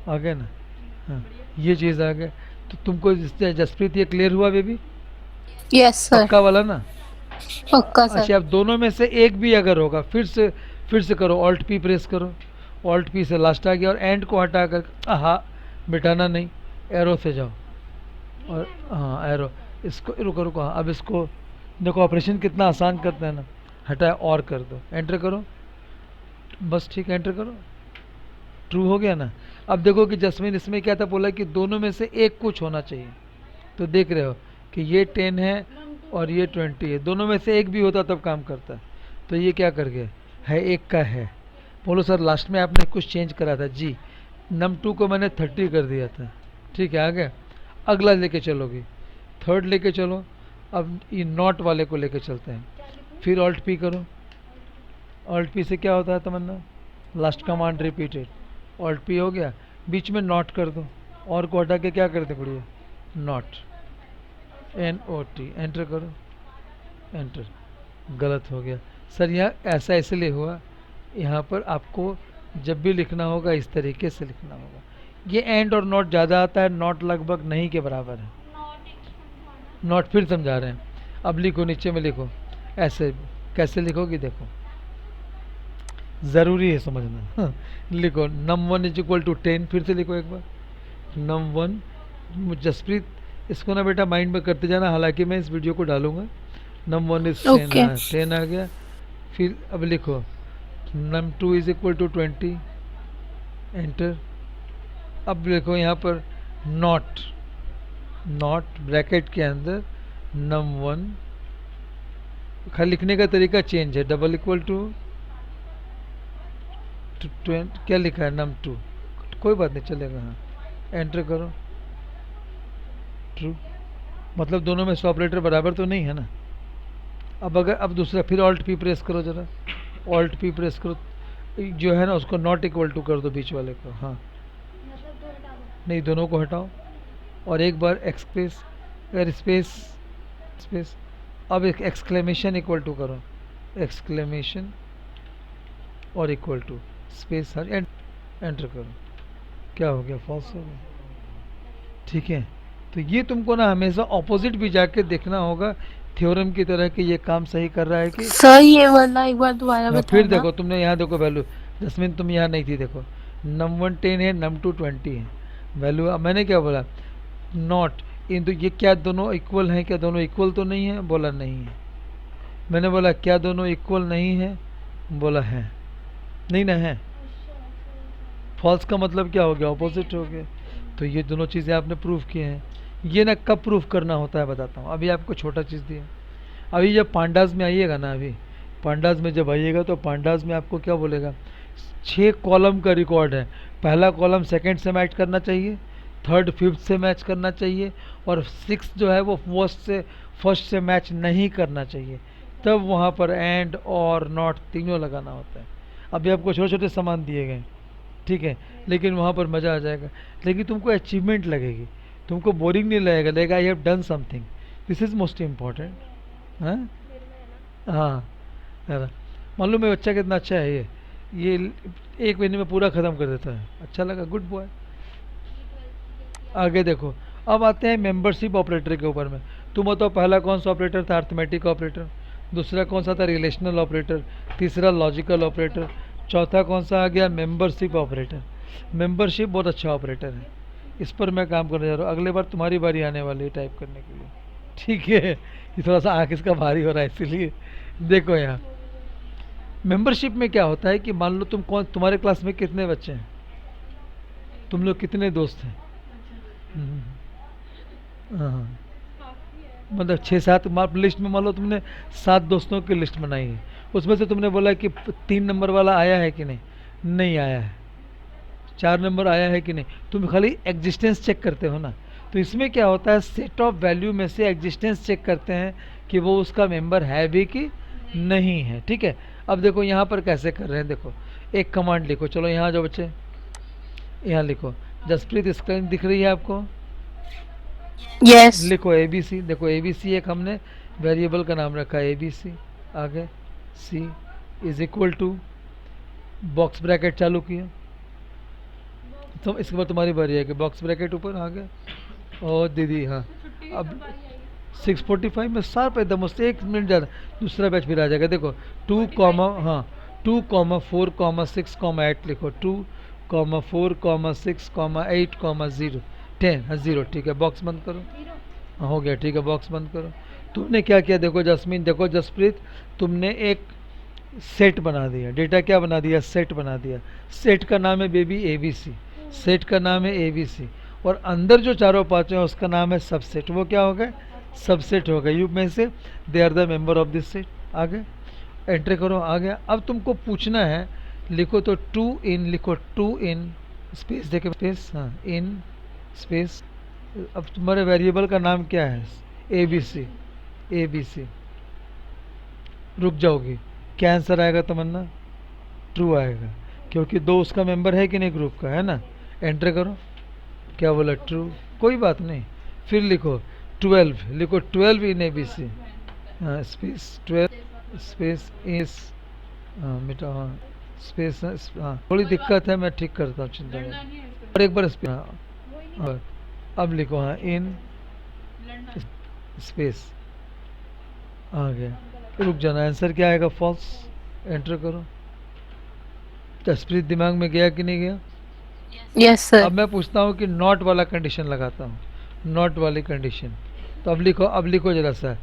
आ गया ना? हाँ ये चीज़ आ गया। तो तुमको जसप्रीत ये क्लियर हुआ बेबी? Yes, sir. पक्का वाला ना? पक्का सर। अच्छा, अब दोनों में से एक भी अगर होगा, फिर से करो, ऑल्ट पी प्रेस करो, ऑल्ट पी से लास्ट आ गया, और एंड को हटा कर, हाँ मिटाना नहीं, एरो से जाओ, और हाँ एरो, इसको रुको रुको, हाँ अब इसको देखो, ऑपरेशन कितना आसान करते हैं ना, हटाए और कर दो, एंटर करो, बस ठीक है, एंटर करो, ट्रू हो गया ना। अब देखो कि जस्मिन इसमें क्या था, बोला कि दोनों में से एक कुछ होना चाहिए, तो देख रहे हो कि ये 10 है और ये 20 है, दोनों में से एक भी होता तब काम करता। तो ये क्या कर गए, है एक का है। बोलो सर लास्ट में आपने कुछ चेंज करा था जी, num2 को मैंने 30 कर दिया था, ठीक है, आ गया। अगला लेके चलोगी, थर्ड लेके चलो, अब ये नॉट वाले को लेके चलते हैं, फिर ऑल्ट पी करो, ऑल्ट पी से क्या होता है Tamanna, last command repeated, alt P हो गया, बीच में नॉट कर दो, और को हटा के क्या करते बढ़िया, नॉट, NOT, एंटर करो, एंटर, गलत हो गया सर, यहाँ ऐसा इसलिए हुआ, यहाँ पर आपको जब भी लिखना होगा इस तरीके से लिखना होगा, ये एंड और नॉट ज़्यादा आता है, नॉट लगभग नहीं के बराबर है, नॉट फिर समझा रहे हैं। अब लिखो, नीचे में लिखो, ऐसे कैसे लिखोगी देखो, ज़रूरी है समझना लिखो num1 इज इक्वल टू 10, फिर से लिखो एक बार, num1, जसप्रीत इसको ना बेटा माइंड में करते जाना, हालांकि मैं इस वीडियो को डालूंगा। num1 is 10, Okay. हाँ 10 आ गया, फिर अब लिखो num2 is equal to 20, enter. अब लिखो यहाँ पर नॉट, नॉट ब्रैकेट के अंदर num1, खाली लिखने का तरीका चेंज है, डबल इक्वल टू क्या लिखा है, num2, कोई बात नहीं चलेगा, हाँ एंटर करो, ट्रू, मतलब दोनों में से ऑपरेटर बराबर तो नहीं है ना। अब दूसरा, फिर ऑल्ट पी प्रेस करो जरा, ऑल्ट पी प्रेस करो, जो है ना उसको नॉट इक्वल टू कर दो बीच वाले को, हाँ नहीं दोनों को हटाओ, और एक बार एक्सप्रेस स्पेस स्पेस, अब एक एक्सक्लेमेशन इक्वल टू करो, एक्सक्लेमेशन और इक्वल टू स्पेस, हर एंटर करो, क्या हो गया, फॉल्स हो गया, ठीक है। तो ये तुमको ना हमेशा ऑपोजिट भी जाके देखना होगा, थ्योरम की तरह कि ये काम सही कर रहा है कि, सर ये वाला एक बार दोबारा हाँ, फिर बताना। देखो तुमने यहाँ देखो वैल्यू, जसमीन तुम यहाँ नहीं थी, देखो num1 10 है, num2 20 है, वैल्यू, अब मैंने क्या बोला, नॉट इन, तो ये क्या दोनों इक्वल हैं, क्या दोनों इक्वल तो नहीं है, बोला नहीं है, मैंने बोला क्या दोनों इक्वल नहीं है, बोला है, नहीं ना है, फॉल्स का मतलब क्या हो गया, ऑपोजिट हो गया। तो ये दोनों चीज़ें आपने प्रूव किए हैं। ये ना कब प्रूफ करना होता है बताता हूँ, अभी आपको छोटा चीज़ दिया, अभी जब पांडाज में आइएगा ना, अभी पांडाज में जब आइएगा तो पांडाज में आपको क्या बोलेगा, 6 कॉलम का रिकॉर्ड है, पहला कॉलम सेकंड से मैच करना चाहिए, थर्ड फिफ्थ से मैच करना चाहिए, और सिक्स जो है वो फर्स्ट से मैच नहीं करना चाहिए, तब वहाँ पर एंड और नॉट तीनों लगाना होता है। अभी आपको छोटे छोटे सामान दिए गए, ठीक है, लेकिन वहाँ पर मज़ा आ जाएगा, लेकिन तुमको अचीवमेंट लगेगी, तुमको बोरिंग नहीं लगेगा I have done something, this is most important. हाँ हाँ, है ना, मालूम है बच्चा कितना अच्छा है, ये 1 महीने में पूरा ख़त्म कर देता है, अच्छा लगा, गुड बॉय। आगे देखो, अब आते हैं मेंबरशिप ऑपरेटर के ऊपर में, तुम बताओ पहला कौन सा ऑपरेटर था, अर्थमेटिक ऑपरेटर, दूसरा कौन सा था, रिलेशनल ऑपरेटर, तीसरा लॉजिकल ऑपरेटर, चौथा कौन सा आ गया, मेंबरशिप ऑपरेटर। मेंबरशिप बहुत अच्छा ऑपरेटर है, इस पर मैं काम करने जा रहा हूँ, अगले बार तुम्हारी बारी आने वाली है टाइप करने के लिए, ठीक है। ये थोड़ा सा आँख इसका भारी हो रहा है इसीलिए। देखो यहाँ मेंबरशिप में क्या होता है कि मान लो तुम्हारे क्लास में कितने बच्चे हैं, तुम लोग कितने दोस्त हैं, हाँ, मतलब 6-7 लिस्ट में मान लो तुमने 7 दोस्तों की लिस्ट बनाई है, उसमें से तुमने बोला कि 3 नंबर वाला आया है कि नहीं, नहीं आया है, 4 नंबर आया है कि नहीं, तुम खाली एग्जिस्टेंस चेक करते हो ना। तो इसमें क्या होता है, सेट ऑफ वैल्यू में से एग्जिस्टेंस चेक करते हैं कि वो उसका मेंबर है भी कि नहीं है, ठीक है। अब देखो यहाँ पर कैसे कर रहे हैं, देखो एक कमांड लिखो, चलो यहाँ जो बच्चे यहाँ लिखो, जसप्रीत स्क्रीन दिख रही है आपको, यस। लिखो ABC, देखो ABC एक हमने वेरिएबल का नाम रखा है ABC, आगे C is equal to, box bracket चालू किया, तो इसके बाद तुम्हारी बारी है कि बॉक्स ब्रैकेट ऊपर आ गया। और दीदी हाँ, अब 6:45 में शार्प एकदम उससे 1 मिनट ज़्यादा दूसरा बैच फिर आ जाएगा। देखो 2, हाँ 2,4,6,8 लिखो, 2,4,6,8,0 10, हाँ 0, ठीक है बॉक्स बंद करो। हाँ हो गया, ठीक है बॉक्स बंद करो। तुमने क्या किया देखो जस्मीन, देखो जसप्रीत, तुमने एक सेट बना दिया, डेटा क्या बना दिया, सेट बना दिया। सेट का नाम है बेबी ABC, सेट का नाम है ABC, और अंदर जो चारों पांचों है उसका नाम है सबसेट। वो क्या हो गए, सबसेट हो गए। यू में से they are the member of this set. आगे एंटर करो, आ गया। अब तुमको पूछना है, लिखो तो 2 इन, लिखो 2 इन स्पेस देखे स्पेस, हाँ इन स्पेस। अब तुम्हारे वेरिएबल का नाम क्या है, ABC, ABC। रुक जाओगी, क्या आंसर आएगा तमन्ना, ट्रू आएगा, क्योंकि 2 उसका मेंबर है कि नहीं ग्रुप का, है ना। एंटर करो, क्या बोला, ट्रू, कोई बात नहीं। फिर लिखो 12, लिखो 12 इन ABC, हाँ स्पेस 12 स्पेस इस, हाँ मिटा, हाँ स्पेस, हाँ थोड़ी दिक्कत है, मैं ठीक करता हूँ, चिंता नहीं। और एक बार स्पेस, हाँ अब लिखो, हाँ इन स्पेस, आ गया। रुक जाना, आंसर क्या आएगा, फॉल्स। एंटर करो। जसप्रीत दिमाग में गया कि नहीं गया। Yes, sir. अब मैं पूछता हूँ कि नॉट वाला कंडीशन लगाता हूँ, नॉट वाली कंडीशन। तो अब लिखो, अब लिखो जरा सा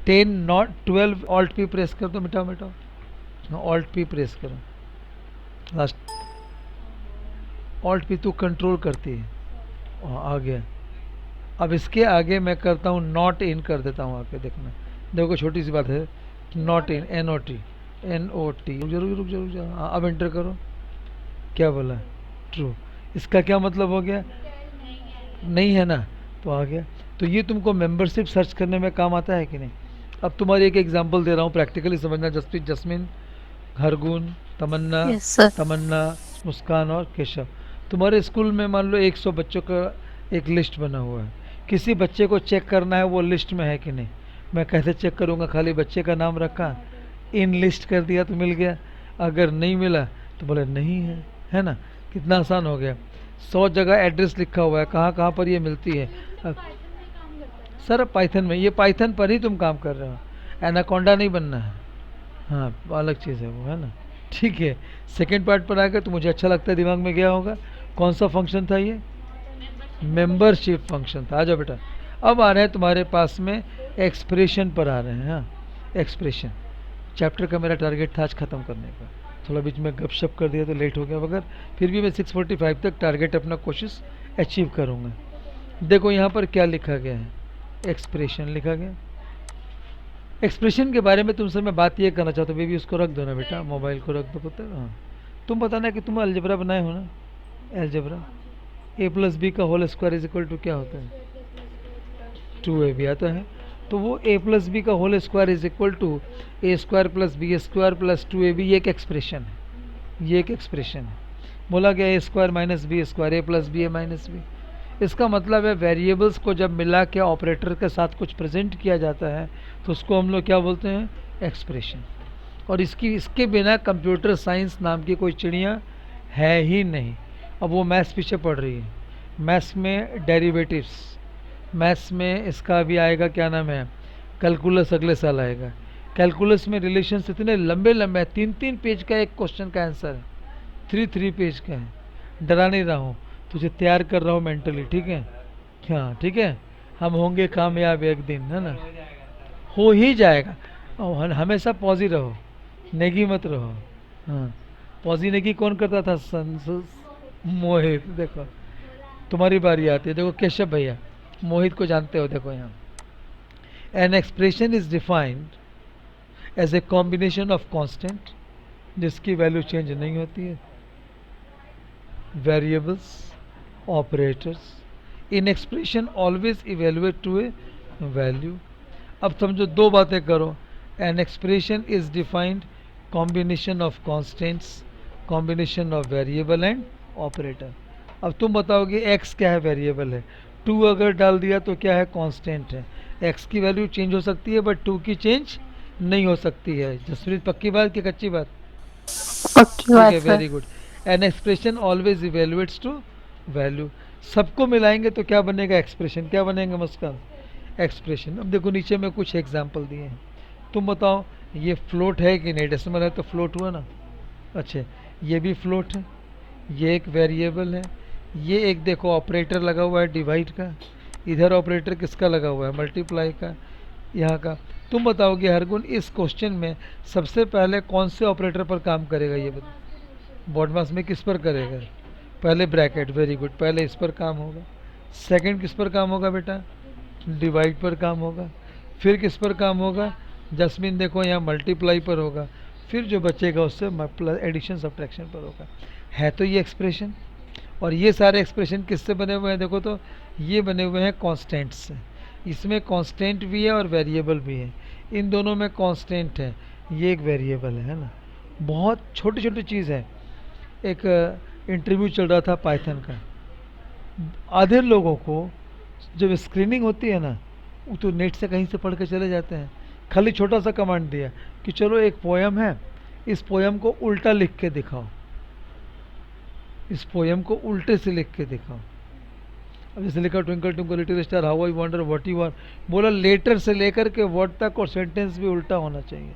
10 नॉट 12, ऑल्ट पी प्रेस कर दो, मिटाओ मिटाओ, ऑल्ट पी प्रेस करो, लास्ट ऑल्ट पी तू कंट्रोल करती है, आ गया। अब इसके आगे मैं करता हूँ नॉट इन कर देता हूँ, आके देखना, देखो छोटी सी बात है, नॉट इन, NOT, जरूर रुक जरूर जा, हाँ अब एंटर करो, क्या बोला, ट्रू। इसका क्या मतलब हो गया, नहीं है ना, तो आ गया। तो ये तुमको मेंबरशिप सर्च करने में काम आता है कि नहीं। अब तुम्हारी एक एग्जांपल दे रहा हूँ, प्रैक्टिकली समझना। जसप्रीत, जस्मिन, हरगुन, तमन्ना, Yes, sir. तमन्ना, मुस्कान और केशव, तुम्हारे स्कूल में मान लो 100 बच्चों का एक लिस्ट बना हुआ है। किसी बच्चे को चेक करना है वो लिस्ट में है कि नहीं। मैं कैसे चेक करूँगा, खाली बच्चे का नाम रखा, इन लिस्ट कर दिया तो मिल गया, अगर नहीं मिला तो बोले नहीं है ना। कितना आसान हो गया। 100 जगह एड्रेस लिखा हुआ है, कहाँ कहाँ पर ये मिलती है। सर पाइथन में, ये पाइथन पर ही तुम काम कर रहे हो, एनाकोंडा नहीं बनना है, हाँ अलग चीज़ है वो, है ना। ठीक है, सेकेंड पार्ट पर आकर तो मुझे अच्छा लगता है, दिमाग में गया होगा। कौन सा फंक्शन था ये, मेंबरशिप फंक्शन था। आ जाओ बेटा, अब आ रहे हैं तुम्हारे पास में एक्सप्रेशन पर आ रहे हैं। हाँ एक्सप्रेशन चैप्टर का मेरा टारगेट था आज ख़त्म करने का, थोड़ा बीच में गपशप कर दिया तो लेट हो गया, मगर फिर भी मैं 6:45 तक टारगेट अपना कोशिश अचीव करूँगा। देखो यहाँ पर क्या लिखा गया है, एक्सप्रेशन लिखा गया। एक्सप्रेशन के बारे में तुमसे मैं बात ये करना चाहता हूँ, बेबी उसको रख दो ना बेटा, मोबाइल को रख दो पुत्र। हाँ तुम बताना कि तुम अलजेब्रा बनाए हो ना, अलजेब्रा A+B का whole square is equal to क्या होता है, 2AB आता है। तो वो A+B का whole square is equal to A² + B² + 2AB, ये एक एक्सप्रेशन है, ये एक एक्सप्रेशन है। बोला गया A² - B² A + B A - B। इसका मतलब है वेरिएबल्स को जब मिला के ऑपरेटर के साथ कुछ प्रेजेंट किया जाता है तो उसको हम लोग क्या बोलते हैं, एक्सप्रेशन। और इसके बिना कंप्यूटर साइंस नाम की कोई चिड़िया है ही नहीं। अब वो मैथ्स पीछे पड़ रही है, मैथ्स में डेरिवेटिव्स, मैथ्स में इसका भी आएगा, क्या नाम है, कैलकुलस, अगले साल आएगा। कैलकुलस में रिलेशंस इतने लंबे लंबे हैं, 3-3 पेज का एक क्वेश्चन का आंसर है, 3 पेज का है। डरा नहीं रहा हूँ, तुझे तैयार कर रहा हूँ मेंटली, ठीक है। हाँ ठीक है, हम होंगे कामयाब एक दिन, है ना, हो ही जाएगा। और हमेशा पॉजी रहो, नेगी मत रहो। हाँ पॉजी नेगी कौन करता था, मोहित। देखो तुम्हारी बारी आती है, देखो केशव भैया, मोहित को जानते हो, देखो यहाँ, an expression is defined as a combination of constant जिसकी वैल्यू चेंज नहीं होती है, variables, operators. In expression always evaluate to a value. अब समझो दो बातें करो, an expression is defined combination of constants, combination of variable and operator. अब तुम बताओगे एक्स क्या है, वेरिएबल है, 2 अगर डाल दिया तो क्या है, कांस्टेंट है। एक्स की वैल्यू चेंज हो सकती है बट 2 की चेंज नहीं हो सकती है। जसप्रीत पक्की बात कि कच्ची बात, पक्की ठीक बात है, सर। Very good. An expression always evaluates to value, सबको मिलाएंगे तो क्या बनेगा? एक्सप्रेशन। क्या बनेगा मुस्कान? एक्सप्रेशन। अब देखो नीचे में कुछ एग्जाम्पल दिए हैं, तुम बताओ ये फ्लोट है कि नहीं? डेसिमल है तो फ्लोट हुआ ना। अच्छा, ये भी फ्लोट है, ये एक वेरिएबल है, ये एक देखो ऑपरेटर लगा हुआ है डिवाइड का, इधर ऑपरेटर किसका लगा हुआ है? मल्टीप्लाई का, यहाँ का। तुम बताओगे हरगुन इस क्वेश्चन में सबसे पहले कौन से ऑपरेटर पर काम करेगा? ये बताओ, बॉडमास में किस पर करेगा? पहले ब्रैकेट, वेरी गुड, पहले इस पर काम होगा। सेकंड किस पर काम होगा बेटा? डिवाइड पर काम होगा। फिर किस पर काम होगा? जस्मिन देखो यहाँ मल्टीप्लाई पर होगा। फिर जो बचेगा उससे एडिशन सब्ट्रैक्शन पर होगा। है तो ये एक्सप्रेशन। और ये सारे एक्सप्रेशन किससे बने हुए हैं? देखो तो ये बने हुए हैं कांस्टेंट से। इसमें कांस्टेंट भी है और वेरिएबल भी है। इन दोनों में कांस्टेंट है, ये एक वेरिएबल है ना। बहुत छोटी छोटी चीज़ है। एक इंटरव्यू चल रहा था पाइथन का, आधे लोगों को जब स्क्रीनिंग होती है ना, वो तो नेट से कहीं से पढ़ के चले जाते हैं। खाली छोटा सा कमांड दिया कि चलो एक पोयम है, इस पोयम को उल्टा लिख के दिखाओ, इस पोयम को उल्टे से लिख के दिखाओ। अब जैसे लिखा twinkle twinkle little star how I wonder what you are, बोला लेटर से लेकर के वर्ड तक और सेंटेंस भी उल्टा होना चाहिए।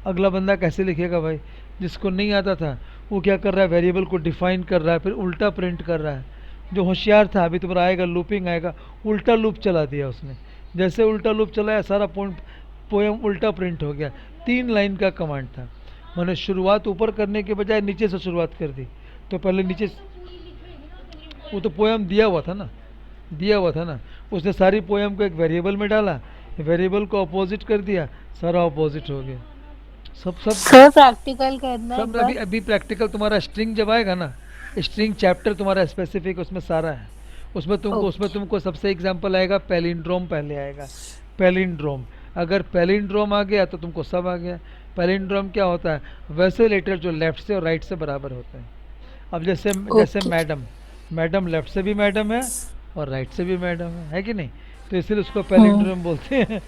अगला बंदा कैसे लिखेगा भाई? जिसको नहीं आता था वो क्या कर रहा है? वेरिएबल को डिफाइन कर रहा है, फिर उल्टा प्रिंट कर रहा है। जो होशियार था, अभी तुम्हारा आएगा लूपिंग आएगा, उल्टा लूप चला दिया उसने। जैसे उल्टा लूप चलाया सारा पोयम उल्टा प्रिंट हो गया। 3 लाइन का कमांड था, मैंने शुरुआत ऊपर करने के बजाय नीचे से शुरुआत कर दी। तो पहले नीचे, वो तो पोयम दिया हुआ था ना, दिया हुआ था ना, उसने सारी पोयम को एक वेरिएबल में डाला, वेरिएबल को अपोजिट कर दिया, सारा अपोजिट हो गया। सब सब सर प्रैक्टिकल करना है सब एक अभी बार। अभी प्रैक्टिकल तुम्हारा स्ट्रिंग जब आएगा ना, स्ट्रिंग चैप्टर तुम्हारा स्पेसिफिक उसमें सारा है। उसमें तुमको सबसे एग्जांपल आएगा पैलिंड्रोम, पहले आएगा पैलिंड्रोम। अगर पैलिंड्रोम आ गया तो तुमको सब आ गया। पैलिंड्रोम क्या होता है? वैसे लेटर जो लेफ्ट से और राइट से बराबर होते हैं। अब जैसे जैसे ओके। मैडम, मैडम लेफ्ट से भी मैडम है और राइट से भी मैडम है कि नहीं? तो इसलिए उसको पैलिंड्रोम बोलते हैं।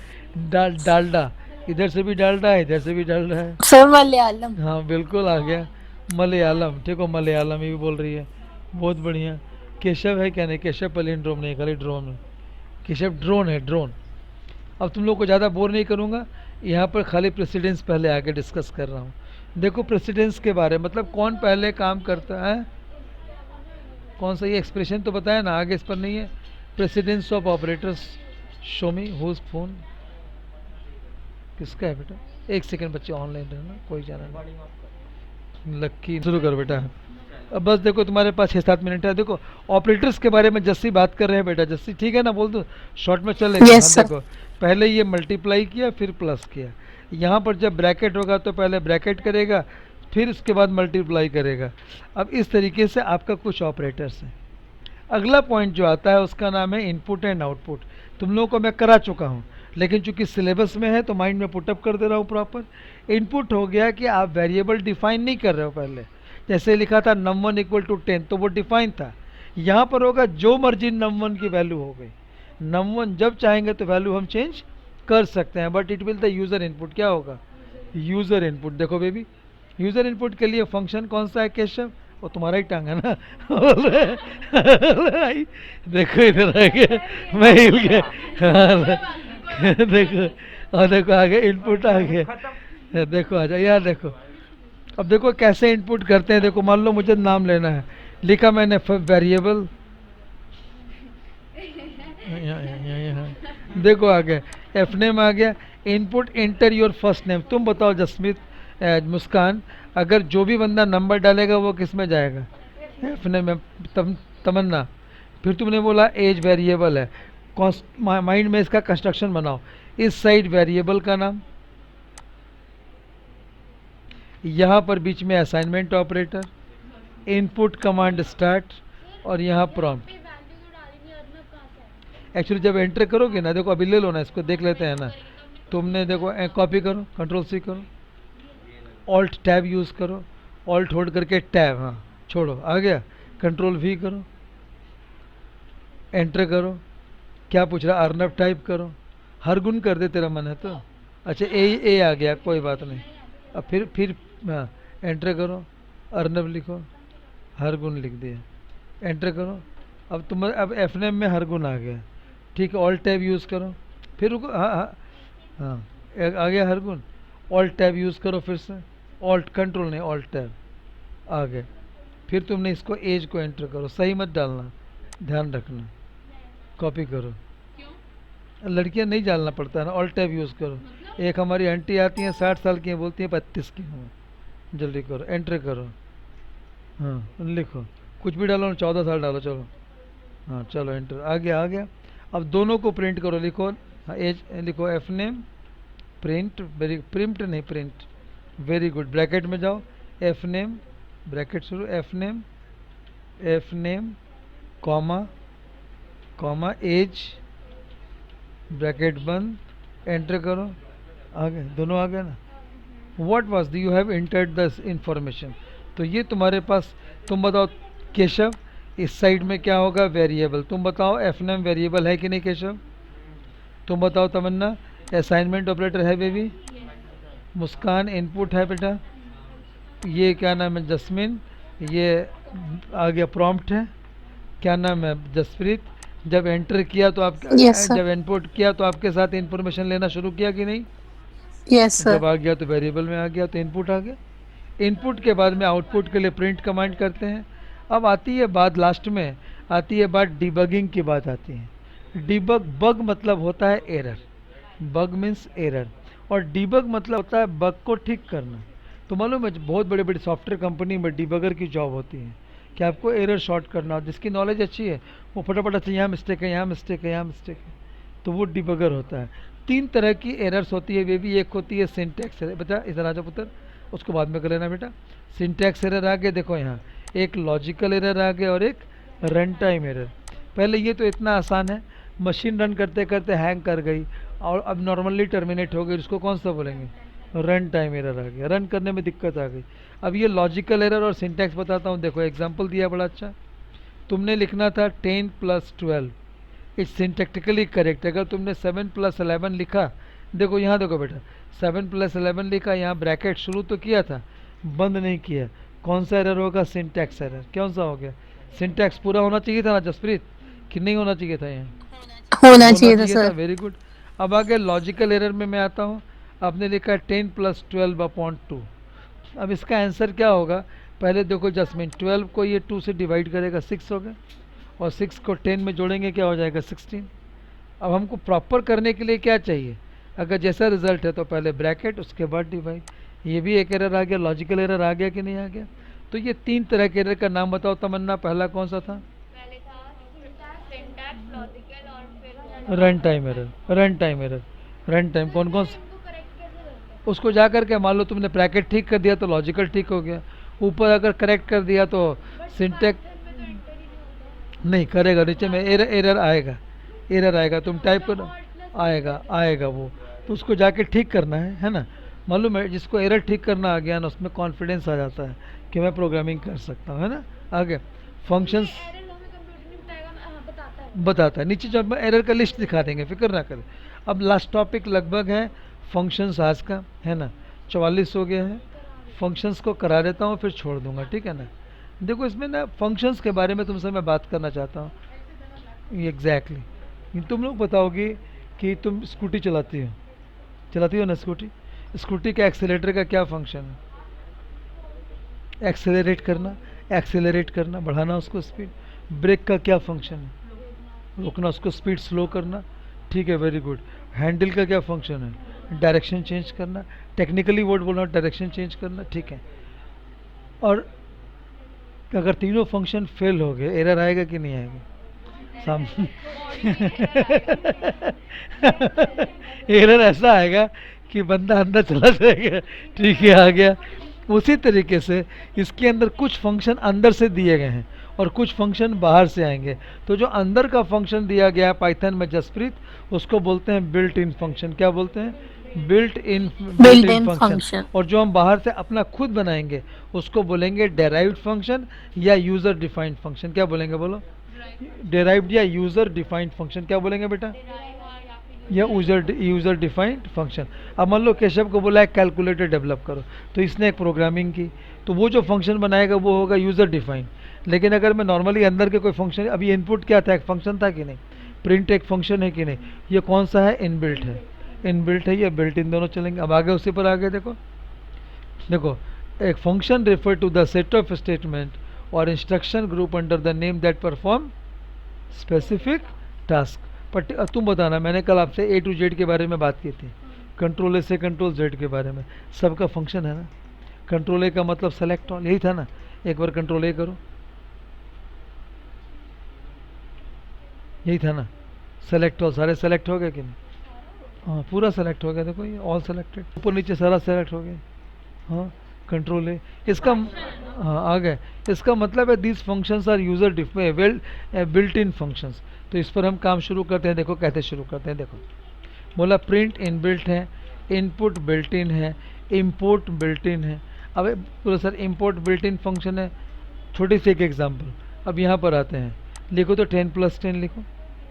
डालडा, इधर से भी डालडा है, इधर से भी डालडा है। सर मलयालम। हाँ बिल्कुल आ गया, मलयालम। ठीक हो, मलयालम ये भी बोल रही है, बहुत बढ़िया। केशव है क्या? नहीं, केशव पैलिंड्रोम नहीं, खाली ड्रोन है। केशव ड्रोन है, ड्रोन। अब तुम लोग को ज़्यादा बोर नहीं करूँगा, यहाँ पर खाली प्रेसिडेंस पहले आके डिस्कस कर रहा हूँ। देखो प्रेसिडेंस के बारे में, मतलब कौन पहले काम करता है, कौन सा? ये एक्सप्रेशन तो बताया ना, आगे इस पर नहीं है। Precedence of operators show me whose phone, किसका है बेटा? एक सेकंड बच्चे, ऑनलाइन रहना, कोई जाना नहीं। लक्की शुरू कर बेटा। अब बस देखो तुम्हारे पास 6-7 मिनट है। देखो ऑपरेटर्स के बारे में जस्सी बात कर रहे हैं बेटा। जस्सी ठीक है ना, बोल दो, शॉर्ट में चलेगा। Yes, हाँ sir. देखो, पहले ये मल्टीप्लाई किया फिर प्लस किया। यहाँ पर जब ब्रैकेट होगा तो पहले ब्रैकेट करेगा, फिर उसके बाद मल्टीप्लाई करेगा। अब इस तरीके से आपका कुछ ऑपरेटर्स हैं। अगला पॉइंट जो आता है उसका नाम है इनपुट एंड आउटपुट। तुम लोगों को मैं करा चुका हूँ, लेकिन चूंकि सिलेबस में है तो माइंड में पुटअप कर दे रहा हूँ प्रॉपर। इनपुट हो गया कि आप वेरिएबल डिफाइन नहीं कर रहे हो पहले। जैसे लिखा था num1 इक्वल टू 10, तो वो डिफाइन था। यहाँ पर होगा जो मर्जी num1 की वैल्यू हो गई। num1 जब चाहेंगे तो वैल्यू हम चेंज कर सकते हैं, but it will the user input. क्या होगा? User input. देखो बेबी, यूज़र इनपुट के लिए फंक्शन कौन सा है केशव? वो तुम्हारा ही टांग है ना। देखो इधर आ गया, मैं हिल गया। देखो, और देखो आ गया, इनपुट आ गया। देखो आ जाओ यार, देखो अब देखो कैसे इनपुट करते हैं। देखो मान लो मुझे नाम लेना है, लिखा मैंने वेरिएबल, देखो आ गया एफ नेम आ गया। Input enter your first name. तुम बताओ जसमीत, मुस्कान, अगर जो भी बंदा नंबर डालेगा वो किस में जाएगा? एफ नेम में। तमन्ना, फिर तुमने बोला एज वेरिएबल है, माइंड में इसका कंस्ट्रक्शन बनाओ। इस साइड वेरिएबल का नाम, यहाँ पर बीच में assignment operator, input command start, और यहाँ प्रॉम्प्ट। एक्चुअली जब एंटर करोगे ना, देखो अभी ले लो ना, इसको देख लेते हैं ना। तुमने देखो कॉपी करो, कंट्रोल सी करो, ऑल्ट टैब यूज़ करो, ऑल्ट होल्ड करके टैब, हाँ छोड़ो, आ गया। कंट्रोल वी करो, एंटर करो। क्या पूछ रहा? अर्नब टाइप करो। हर गुण कर दे, तेरा मन है तो। अच्छा ए आ गया, कोई बात नहीं। अब फिर हाँ, एंटर करो, अर्नब लिखो, हर गुण लिख दिया। एंटर करो। अब तुम अब एफ नेम में हरगुन आ गया, ठीक है। ऑल्ट टैब यूज़ करो, फिर रुको, हाँ हाँ हाँ, आ गया हरगुन। ऑल्ट टैब यूज़ करो फिर से, ऑल्ट कंट्रोल नहीं, ऑल्ट टैब आ गए। फिर तुमने इसको एज को एंटर करो, सही मत डालना, ध्यान रखना। कॉपी करो, लड़कियां नहीं डालना पड़ता है ना, ऑल्ट टैब यूज़ करो। एक हमारी आंटी आती हैं 60 साल की हैं, बोलती हैं 32 की हूँ। जल्दी करो, एंटर करो, हाँ लिखो, कुछ भी डालो ना, 14 साल डालो, चलो हाँ चलो एंटर, आ गया आ गया। अब दोनों को प्रिंट करो, लिखो हाँ, एज लिखो, F name print, very print नहीं प्रिंट, वेरी गुड। ब्रैकेट में जाओ, एफ नेम ब्रैकेट शुरू, F name comma comma age bracket बंद, एंटर करो। आ गए, दोनों आ गए ना। What was you have entered the information, तो ये तुम्हारे पास। तुम बताओ केशव, इस साइड में क्या होगा, वेरिएबल। तुम बताओ एफ नेम वेरिएबल है कि नहीं केशव? तुम बताओ तमन्ना, असाइनमेंट ऑपरेटर है बेबी? मुस्कान इनपुट है बेटा। ये क्या नाम है, जस्मिन, ये आ गया प्रॉम्प्ट है। क्या नाम है, जसप्रीत। जब एंटर किया तो आप यस सर। जब इनपुट किया तो आपके साथ इंफॉर्मेशन लेना शुरू किया कि नहीं? यस जब सर। आ गया तो वेरिएबल में आ गया, तो इनपुट आ गया। इनपुट के बाद में आउटपुट के लिए प्रिंट कमांड करते हैं। अब आती है बात, लास्ट में आती है बात डिबगिंग की बात आती है। डिबग, बग मतलब होता है एरर, बग मीन्स एरर, और डिबग मतलब होता है बग को ठीक करना। तो मालूम है बहुत बड़ी बड़ी सॉफ्टवेयर कंपनी में डिबगर की जॉब होती है कि आपको एरर शॉर्ट करना हो। जिसकी नॉलेज अच्छी है वो फटाफट अच्छा, यहाँ मिस्टेक है, यहाँ मिस्टेक है, यहाँ मिस्टेक है, तो वो डिबगर होता है। 3 तरह की एरर्स होती है बेबी। एक होती है सिंटैक्स एरर, बेटा इधर आ जाओ पुत्र, उसको बाद में कर लेना बेटा। सिंटैक्स एरर आ गया, देखो यहाँ एक लॉजिकल एरर आ गया और एक रन टाइम एरर। पहले ये तो इतना आसान है, मशीन रन करते करते हैंग कर गई और अब नॉर्मली टर्मिनेट हो गई, उसको कौन सा बोलेंगे, रन टाइम एरर आ गया, रन करने में दिक्कत आ गई। अब ये लॉजिकल एरर और सिंटैक्स बताता हूँ। देखो एग्जांपल दिया बड़ा अच्छा, तुमने लिखना था 10 + 12, इट्स सिंटैक्टिकली करेक्ट। अगर तुमने 7 + 11 लिखा, देखो यहाँ देखो बेटा, 7 + 11 लिखा, यहाँ ब्रैकेट शुरू तो किया था, बंद नहीं किया, कौन सा एरर होगा, सिंटैक्स एरर। कौन सा हो गया, सिंटैक्स पूरा होना चाहिए था ना जसप्रीत, कि नहीं होना चाहिए था, यहाँ होना होना चाहिए था चाहिए था, सर। Very good. अब आगे लॉजिकल एरर में मैं आता हूँ। आपने लिखा 10 + 12/2, अब इसका आंसर क्या होगा, पहले देखो जसमिन, 12 को ये 2 से डिवाइड करेगा, 6 हो गया, और 6 को 10 में जोड़ेंगे क्या हो जाएगा, 16। अब हमको प्रॉपर करने के लिए क्या चाहिए, अगर जैसा रिजल्ट है तो पहले ब्रैकेट, उसके बाद डिवाइड। ये भी एक एरर आ गया, लॉजिकल एरर आ गया कि नहीं आ गया? तो ये 3 तरह के एरर का नाम बताओ तमन्ना, पहला कौन सा था? पहले था सिंटैक्स, लॉजिकल और फिर run time error, run time error, run time कौन कौन सा? उनको करेक्ट कैसे करते हैं? उसको जा करके मान लो तुमने ब्रैकेट ठीक कर दिया तो लॉजिकल ठीक हो गया, ऊपर अगर करेक्ट कर दिया तो सिंटैक्स में तो एंटर ही नहीं होता। नहीं करेगा, नीचे में एरर एरर आएगा, एरर आएगा, तुम टाइप करो, आएगा आएगा वो, तो उसको जाके ठीक करना है ना। मालूम है जिसको एरर ठीक करना आ गया ना, उसमें कॉन्फिडेंस आ जाता है कि मैं प्रोग्रामिंग कर सकता हूँ, है ना। आगे फंक्शंस एरर हमें कंप्यूटर नहीं बताएगा, हाँ बताता है। बताता है, नीचे जब एरर का लिस्ट दिखा देंगे, फिक्र ना करें। अब लास्ट टॉपिक लगभग है फंक्शंस आज का, है ना, 44 हो गया है। फंक्शंस को करा देता हूँ फिर छोड़ दूंगा, ठीक है ना। देखो इसमें ना फंक्शंस के बारे में तुमसे मैं बात करना चाहता हूँ। एग्जैक्टली तुम लोग बताओगे कि तुम स्कूटी चलाती हो ना स्कूटी, स्कूटी के एक्सेलेरेटर का क्या फंक्शन है, एक्सेलरेट करना, बढ़ाना उसको स्पीड। ब्रेक का क्या फंक्शन है, रोकना उसको, स्पीड स्लो करना, ठीक है, वेरी गुड। हैंडल का क्या फंक्शन है, डायरेक्शन चेंज करना, टेक्निकली वर्ड बोलना, डायरेक्शन चेंज करना, ठीक है। और अगर तीनों फंक्शन फेल हो गए, एरर आएगा कि नहीं आएगा सामने? एरर ऐसा आएगा कि बंदा अंदर चला जाएगा, ठीक है, आ गया। उसी तरीके से इसके अंदर कुछ फंक्शन अंदर से दिए गए हैं और कुछ फंक्शन बाहर से आएंगे। तो जो अंदर का फंक्शन दिया गया है पाइथन में जसप्रीत, उसको बोलते हैं बिल्ट इन फंक्शन। क्या बोलते हैं, बिल्ट इन फंक्शन। और जो हम बाहर से अपना खुद बनाएंगे उसको बोलेंगे डेराइव्ड फंक्शन या यूजर डिफाइंड फंक्शन। क्या बोलेंगे, बोलो, डेराइव्ड या यूजर डिफाइंड फंक्शन। क्या बोलेंगे बेटा, या यूज़र डिफाइंड फंक्शन। अब मान लो केशव को बोला है कैलकुलेटर डेवलप करो, तो इसने एक प्रोग्रामिंग की, तो वो जो फंक्शन बनाएगा वो होगा यूज़र डिफाइंड। लेकिन अगर मैं नॉर्मली अंदर के कोई फंक्शन, अभी इनपुट क्या था, एक फंक्शन था कि नहीं, प्रिंट एक फंक्शन है कि नहीं, ये कौन सा है, इनबिल्ट है, इनबिल्ट है, ये बिल्ट इन दोनों चलेंगे। अब आगे उसी पर आगे देखो, देखो एक function refer to the set of statement और instruction group under the name that perform specific task. But तुम बताना, मैंने कल आपसे ए टू जेड के बारे में बात की थी, कंट्रोल ए से कंट्रोल जेड के बारे में, सबका फंक्शन है ना। कंट्रोल ए का मतलब सेलेक्ट ऑल, यही था ना। एक बार कंट्रोल ए करो, यही था ना, सेलेक्ट ऑल, सारे सेलेक्ट हो गए कि नहीं, हाँ पूरा सेलेक्ट हो गया, देखो ये ऑल सेलेक्टेड, ऊपर नीचे सारा सेलेक्ट हो गया, हाँ कंट्रोल है इसका, हाँ आ गए। इसका मतलब है this functions are user built in functions. तो इस पर हम काम शुरू करते हैं, देखो कैसे शुरू करते हैं। देखो बोला प्रिंट इनबिल्ट है, इनपुट बिल्ट इन है, इंपोर्ट बिल्ट इन है। अब बोलो sir import built in function है, छोटी सी एक एग्जांपल। अब यहाँ पर आते हैं, लिखो तो 10 + 10 लिखो,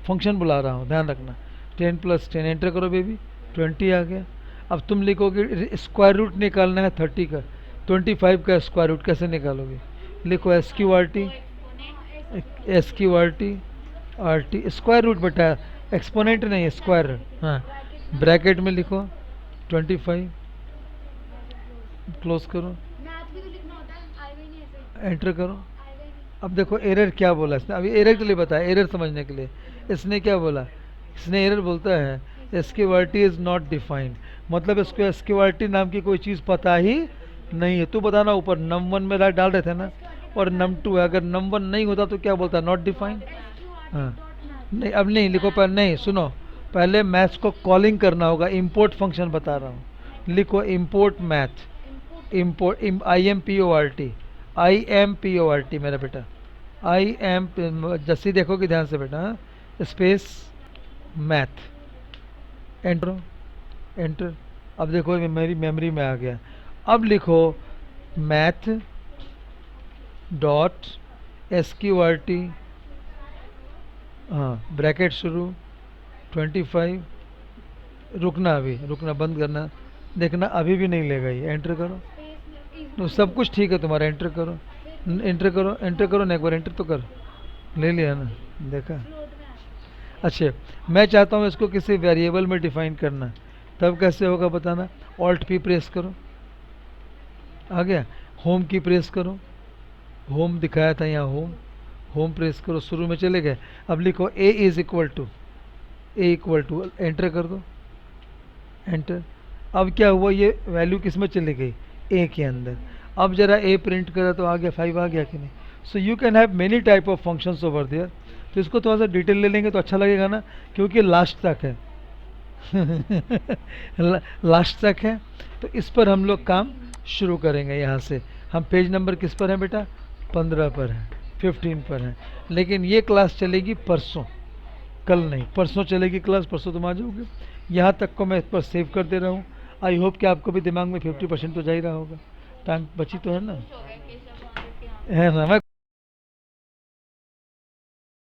फंक्शन बुला रहा हूँ ध्यान रखना, 10 + 10 एंटर करो बेबी, 20 आ गया। अब तुम लिखोगे स्क्वायर रूट निकालना है 30 का, 25 का स्क्वायर रूट कैसे निकालोगे, लिखो SQRT, SQRT स्क्वायर रूट बेटा, एक्सपोनेंट नहीं है, स्क्वायर, हाँ ब्रैकेट में लिखो 25, क्लोज करो, एंटर करो। अब देखो एरर क्या बोला इसने, अभी एरर के लिए बताया, एरर समझने के लिए इसने क्या बोला, इसने एरर बोलता है SQRT इज नॉट डिफाइंड, मतलब इसको SQRT नाम की कोई चीज़ पता ही नहीं है। तू बताना, ऊपर num1 में डाल रहे थे ना, और num2 है, अगर num1 नहीं होता तो क्या बोलता, नॉट डिफाइंड। हाँ नहीं अब नहीं लिखो, पर नहीं सुनो, पहले मैथ्स को कॉलिंग करना होगा, इंपोर्ट फंक्शन बता रहा हूँ, लिखो इंपोर्ट मैथ, इंपोर्ट IMPORT मेरा बेटा, जैसे देखोगे ध्यान से बेटा, स्पेस मैथ, एंटर, एंटर। अब देखो मेरी मेमोरी में आ गया। अब लिखो मैथ डॉट SQRT, हाँ ब्रैकेट शुरू 25, रुकना, अभी रुकना, बंद करना, देखना अभी भी नहीं लेगा ये, एंटर करो। तो सब कुछ ठीक है तुम्हारा, एंटर करो, एंटर करो, एंटर करो ना, एक बार एंटर तो कर, ले लिया ना, देखा। अच्छा मैं चाहता हूँ इसको किसी वेरिएबल में डिफाइन करना, तब कैसे होगा बताना, ऑल्ट P प्रेस करो, आ गया, होम की प्रेस करो, होम दिखाया था यहाँ, होम, होम प्रेस करो, शुरू में चले गए। अब लिखो A is equal to, enter कर दो, एंटर। अब क्या हुआ, ये वैल्यू किस में चली गई, A के अंदर। अब जरा A प्रिंट करा तो आ गया 5 आ गया कि नहीं। So you can have many type of functions over there. तो इसको थोड़ा सा डिटेल ले लेंगे तो अच्छा लगेगा ना, क्योंकि लास्ट तक है लास्ट तक है, तो इस पर हम लोग काम शुरू करेंगे। यहाँ से हम पेज नंबर किस पर है बेटा, 15 पर है, 15 पर है। लेकिन ये क्लास चलेगी परसों, कल नहीं, परसों चलेगी क्लास, परसों तुम आ जाओगे। यहाँ तक को मैं इस पर सेव कर दे रहा हूँ। आई होप कि आपको भी दिमाग में 50% तो जा ही रहा होगा, टाइम बची तो है ना, है ना। मैं